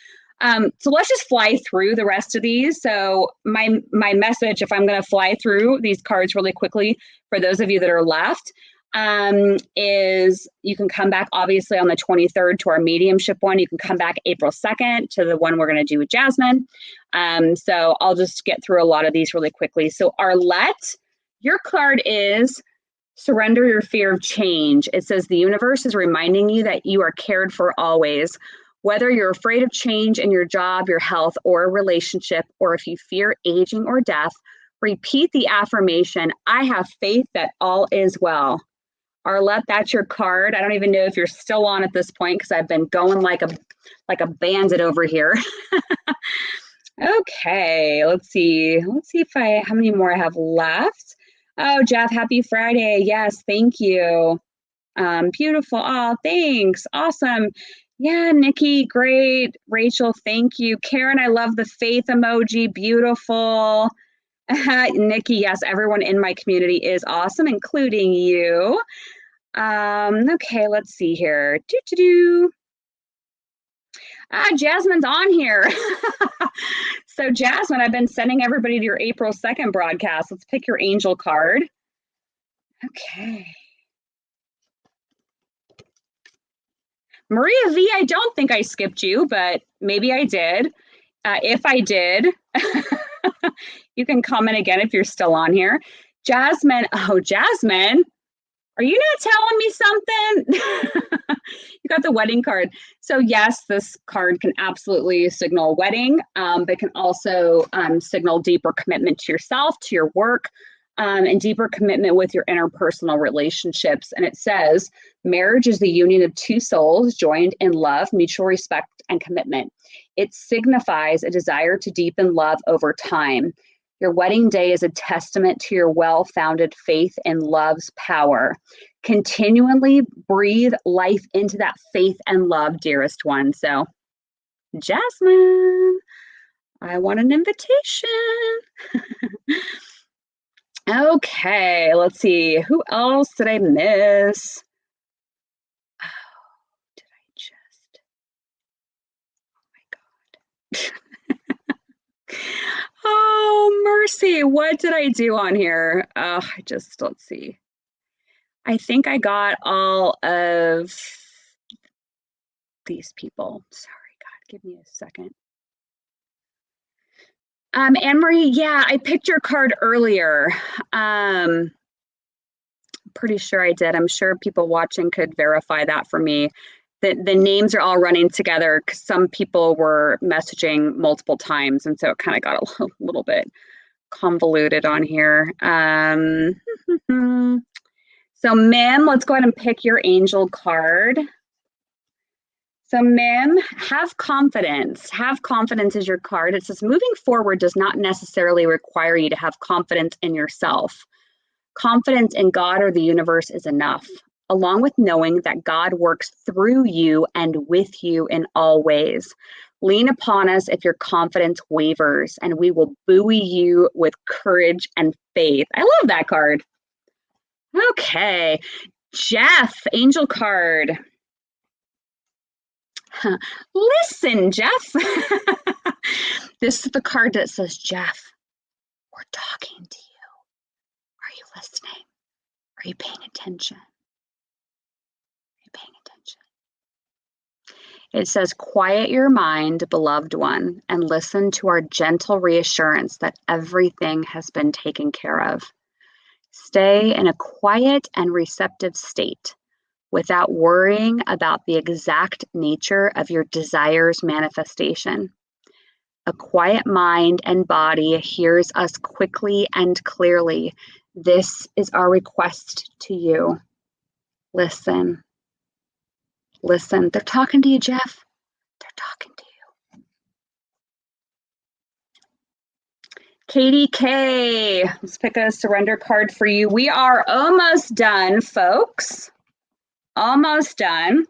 So let's just fly through the rest of these. So my message, if I'm going to fly through these cards really quickly, for those of you that are left, is you can come back obviously on the 23rd to our mediumship one. You can come back April 2nd to the one we're going to do with Jasmine. So I'll just get through a lot of these really quickly. So Arlette, your card is surrender your fear of change. It says the universe is reminding you that you are cared for always. Whether you're afraid of change in your job, your health, or a relationship, or if you fear aging or death, repeat the affirmation, I have faith that all is well. Arlette, that's your card. I don't even know if you're still on at this point because I've been going like a bandit over here. Okay, let's see. Let's see if how many more I have left. Oh, Jeff, happy Friday. Yes, thank you. Beautiful. Oh, thanks. Awesome. Yeah, Nikki, great. Rachel, thank you. Karen, I love the faith emoji. Beautiful. Nikki, yes, everyone in my community is awesome, including you. Okay, let's see here. Jasmine's on here. So Jasmine, I've been sending everybody to your April 2nd broadcast. Let's pick your angel card. Okay. Maria V, I don't think I skipped you, but maybe I did. If I did, you can comment again if you're still on here. Jasmine, oh, Jasmine, are you not telling me something? You got the wedding card. So yes, this card can absolutely signal a wedding, but can also signal deeper commitment to yourself, to your work, and deeper commitment with your interpersonal relationships. And it says, marriage is the union of two souls joined in love, mutual respect, and commitment. It signifies a desire to deepen love over time. Your wedding day is a testament to your well-founded faith in love's power. Continually breathe life into that faith and love, dearest one. So, Jasmine, I want an invitation. Okay, let's see. Who else did I miss? Oh, did I just? Oh my God. Oh, mercy. What did I do on here? Let's see. I think I got all of these people. Sorry, God, give me a second. Anne-Marie, yeah, I picked your card earlier. Pretty sure I did. I'm sure people watching could verify that for me. the names are all running together because some people were messaging multiple times, and so it kind of got a little bit convoluted on here. So Mim, let's go ahead and pick your angel card. So Mim, have confidence. Have confidence is your card. It says moving forward does not necessarily require you to have confidence in yourself. Confidence in God or the universe is enough, along with knowing that God works through you and with you in all ways. Lean upon us if your confidence wavers, and we will buoy you with courage and faith. I love that card. Okay, Jeff, angel card. Listen, Jeff. This is the card that says, Jeff, we're talking to you. Are you listening? Are you paying attention? Are you paying attention? It says, quiet your mind, beloved one, and listen to our gentle reassurance that everything has been taken care of. Stay in a quiet and receptive state without worrying about the exact nature of your desire's manifestation. A quiet mind and body hears us quickly and clearly. This is our request to you. Listen. Listen. They're talking to you, Jeff. They're talking to you. Katie K. Let's pick a surrender card for you. We are almost done, folks. Almost done.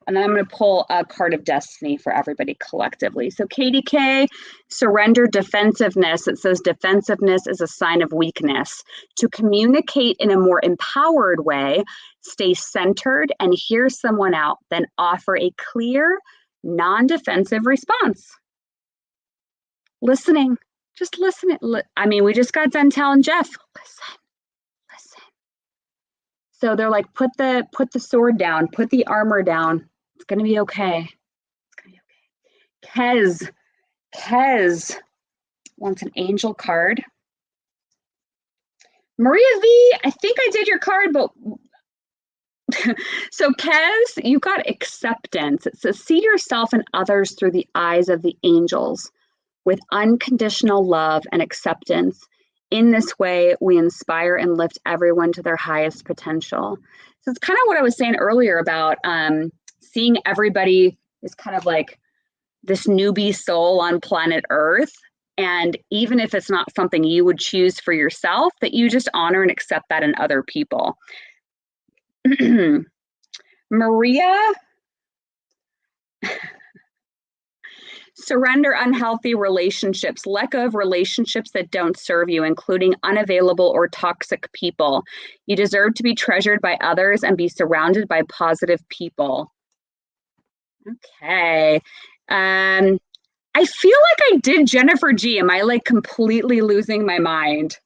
And then I'm going to pull a card of destiny for everybody collectively. So Katie K, surrender defensiveness. It says defensiveness is a sign of weakness. To communicate in a more empowered way, stay centered and hear someone out, then offer a clear, non-defensive response. Listening. Just listen. I mean, we just got done telling Jeff, listen. So they're like, put the sword down, put the armor down. It's gonna be okay. It's gonna be okay. Kez wants an angel card. Maria V, I think I did your card, but so Kez, you got acceptance. It says, see yourself and others through the eyes of the angels with unconditional love and acceptance. In this way, we inspire and lift everyone to their highest potential. So it's kind of what I was saying earlier about seeing everybody as kind of like this newbie soul on planet Earth. And even if it's not something you would choose for yourself, that you just honor and accept that in other people. Maria, surrender unhealthy relationships. Let go of relationships that don't serve you, including unavailable or toxic people. You deserve to be treasured by others and be surrounded by positive people. Okay. I feel like I did Jennifer G. Am I like completely losing my mind?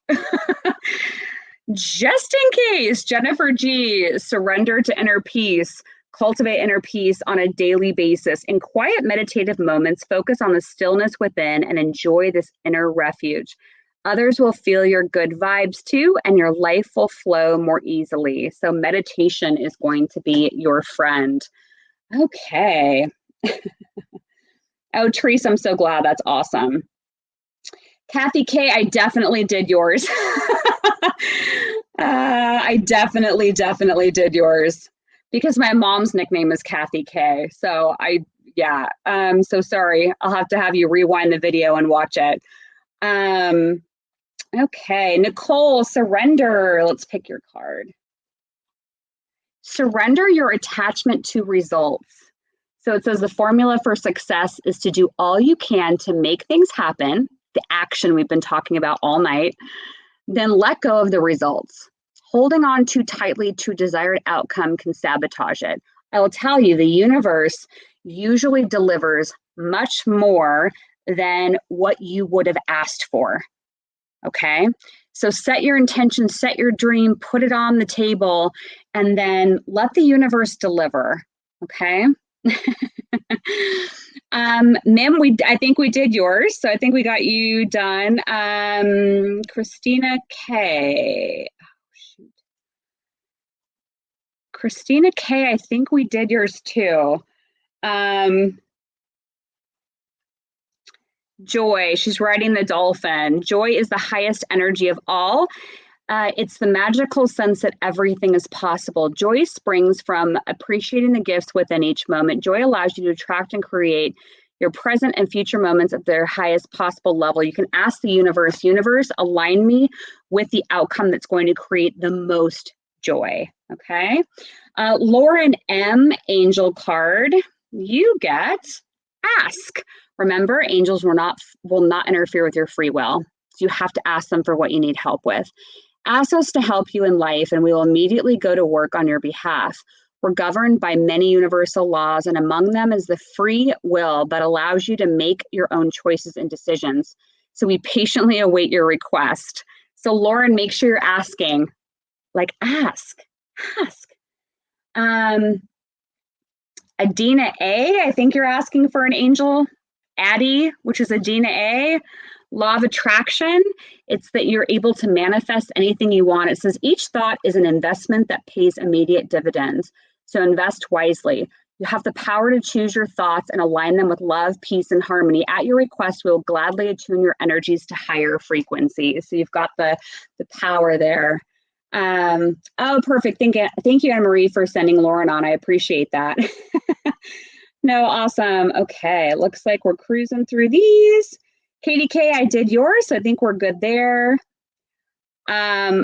Just in case, Jennifer G. Surrender to inner peace. Cultivate inner peace on a daily basis. In quiet meditative moments, focus on the stillness within and enjoy this inner refuge. Others will feel your good vibes too, and your life will flow more easily. So meditation is going to be your friend. Okay. Oh, Teresa, I'm so glad. That's awesome. Kathy K, I definitely did yours. I definitely did yours. Because my mom's nickname is Kathy K. So so sorry. I'll have to have you rewind the video and watch it. Okay, Nicole, surrender. Let's pick your card. Surrender your attachment to results. So it says the formula for success is to do all you can to make things happen, the action we've been talking about all night, then let go of the results. Holding on too tightly to a desired outcome can sabotage it. I will tell you, the universe usually delivers much more than what you would have asked for. Okay? So set your intention, set your dream, put it on the table, and then let the universe deliver. Okay? Mim, I think we did yours, so I think we got you done. Christina K. Christina K, I think we did yours too. Joy, she's riding the dolphin. Joy is the highest energy of all. It's the magical sense that everything is possible. Joy springs from appreciating the gifts within each moment. Joy allows you to attract and create your present and future moments at their highest possible level. You can ask the universe, align me with the outcome that's going to create the most joy. Okay. Lauren M, angel card. You get ask. Remember, angels will not interfere with your free will. So you have to ask them for what you need help with. Ask us to help you in life, and we will immediately go to work on your behalf. We're governed by many universal laws, and among them is the free will that allows you to make your own choices and decisions. So we patiently await your request. So Lauren, make sure you're asking. Like, ask. Adina A, I think you're asking for an angel. Addie, which is Adina A. Law of attraction, it's that you're able to manifest anything you want. It says each thought is an investment that pays immediate dividends. So invest wisely. You have the power to choose your thoughts and align them with love, peace, and harmony. At your request, we will gladly attune your energies to higher frequencies. So you've got the power there. Oh, perfect. Thank you, Anne-Marie, for sending Lauren on. I appreciate that. No, awesome. Okay, looks like we're cruising through these. Katie K, I did yours, so I think we're good there. Nadine,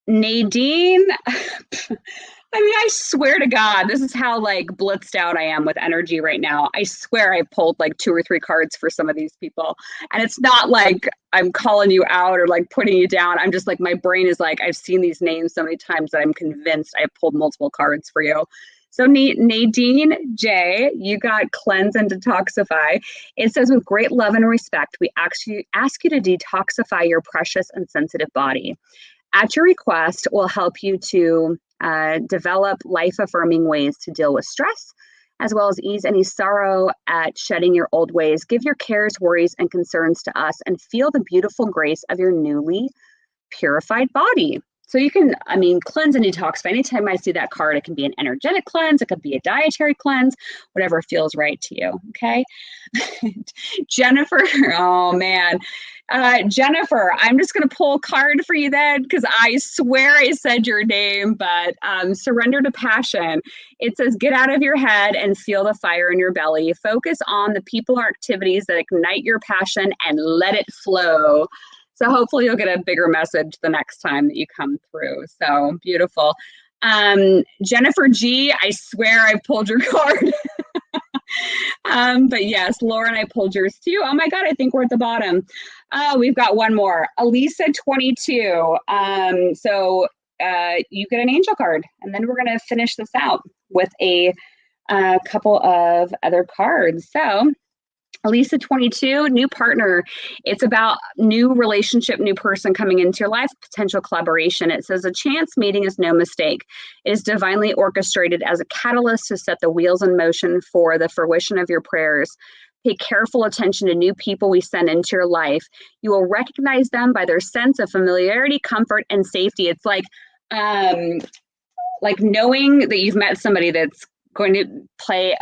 I mean, I swear to God, this is how like blitzed out I am with energy right now. I swear I pulled like 2 or 3 cards for some of these people. And it's not like I'm calling you out or like putting you down. I'm just like, my brain is like, I've seen these names so many times that I'm convinced I've pulled multiple cards for you. So Nadine J, you got cleanse and detoxify. It says, with great love and respect, we ask you to detoxify your precious and sensitive body. At your request, will help you to develop life-affirming ways to deal with stress, as well as ease any sorrow at shedding your old ways. Give your cares, worries, and concerns to us and feel the beautiful grace of your newly purified body. So you can, I mean, cleanse and detoxify. Anytime I see that card, it can be an energetic cleanse, it could be a dietary cleanse, whatever feels right to you, okay? Jennifer, oh man. Jennifer, I'm just going to pull a card for you then, because I swear I said your name, but surrender to passion. It says, get out of your head and feel the fire in your belly. Focus on the people or activities that ignite your passion and let it flow. So hopefully you'll get a bigger message the next time that you come through. So beautiful. Jennifer G, I swear I pulled your card. But yes, Lauren, I pulled yours too. Oh my God, I think we're at the bottom. Oh, we've got one more. Elisa 22. So you get an angel card, and then we're going to finish this out with a couple of other cards. So Elisa 22, new partner. It's about new relationship, new person coming into your life, potential collaboration. It says a chance meeting is no mistake. It is divinely orchestrated as a catalyst to set the wheels in motion for the fruition of your prayers. Pay careful attention to new people we send into your life. You will recognize them by their sense of familiarity, comfort, and safety. It's like knowing that you've met somebody that's going to play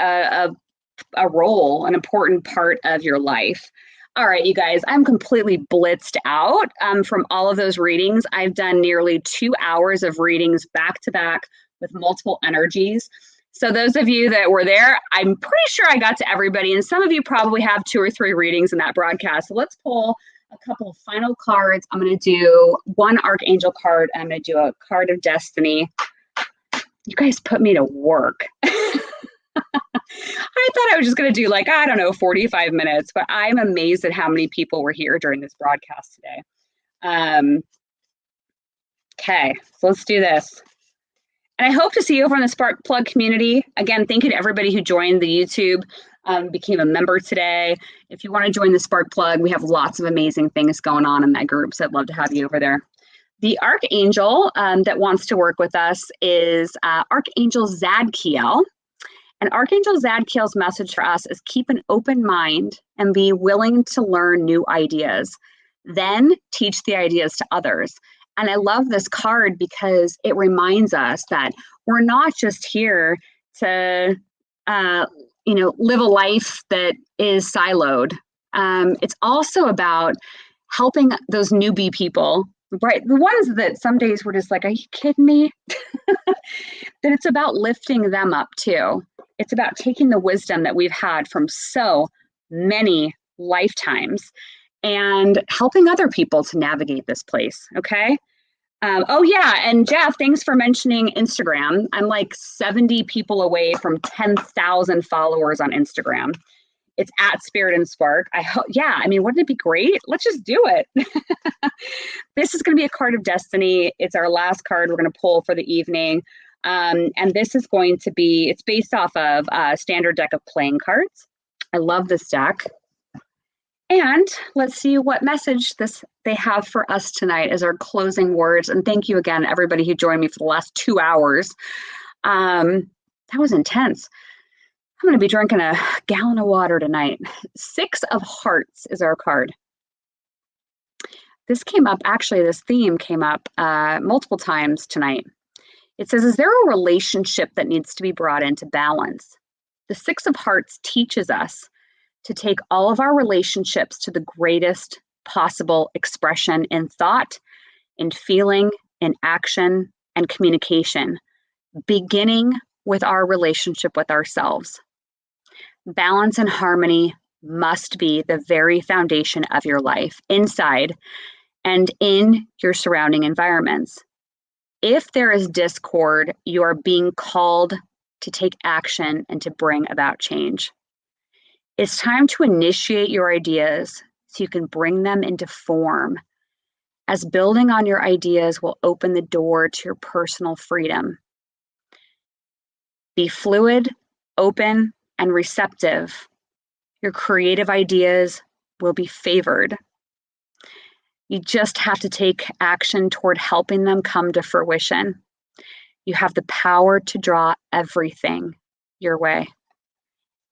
a role, an important part of your life. All right, you guys, I'm completely blitzed out from all of those readings. I've done nearly 2 hours of readings back to back with multiple energies. So those of you that were there, I'm pretty sure I got to everybody, and some of you probably have 2 or 3 readings in that broadcast. So let's pull a couple of final cards. I'm going to do one Archangel card, and I'm going to do a card of destiny. You guys put me to work. I thought I was just going to do 45 minutes, but I'm amazed at how many people were here during this broadcast today. Okay, so let's do this. And I hope to see you over in the Spark Plug community. Again, thank you to everybody who joined the YouTube, became a member today. If you want to join the Spark Plug, we have lots of amazing things going on in that group, so I'd love to have you over there. The Archangel that wants to work with us is Archangel Zadkiel. And Archangel Zadkiel's message for us is keep an open mind and be willing to learn new ideas. Then teach the ideas to others. And I love this card because it reminds us that we're not just here to live a life that is siloed. It's also about helping those newbie people, right? The ones that some days we're just like, are you kidding me? That it's about lifting them up too. It's about taking the wisdom that we've had from so many lifetimes and helping other people to navigate this place. Okay. Oh yeah, and Jeff, thanks for mentioning Instagram. I'm like 70 people away from 10,000 followers on Instagram. It's at Spirit and Spark. Yeah, I mean, wouldn't it be great? Let's just do it. This is going to be a card of destiny. It's our last card we're going to pull for the evening. And this is going to be, it's based off of a standard deck of playing cards. I love this deck. And let's see what message they have for us tonight as our closing words. And thank you again, everybody who joined me for the last 2 hours. That was intense. I'm going to be drinking a gallon of water tonight. 6 of Hearts is our card. This theme came up multiple times tonight. It says, is there a relationship that needs to be brought into balance? The 6 of Hearts teaches us to take all of our relationships to the greatest possible expression in thought, in feeling, in action, and communication, beginning with our relationship with ourselves. Balance and harmony must be the very foundation of your life, inside and in your surrounding environments. If there is discord, you are being called to take action and to bring about change. It's time to initiate your ideas so you can bring them into form, as building on your ideas will open the door to your personal freedom. Be fluid, open, and receptive. Your creative ideas will be favored. You just have to take action toward helping them come to fruition. You have the power to draw everything your way.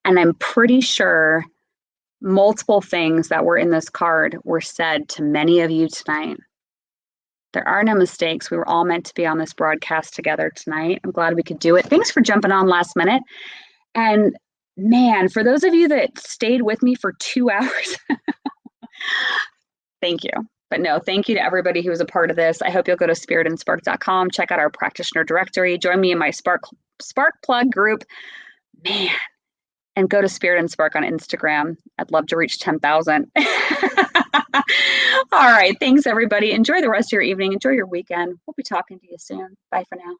And I'm pretty sure multiple things that were in this card were said to many of you tonight. There are no mistakes. We were all meant to be on this broadcast together tonight. I'm glad we could do it. Thanks for jumping on last minute. And man, for those of you that stayed with me for 2 hours, thank you. But no, thank you to everybody who was a part of this. I hope you'll go to spiritandspark.com, check out our practitioner directory, join me in my Spark Plug group. Man. And go to Spirit and Spark on Instagram. I'd love to reach 10,000. All right. Thanks, everybody. Enjoy the rest of your evening. Enjoy your weekend. We'll be talking to you soon. Bye for now.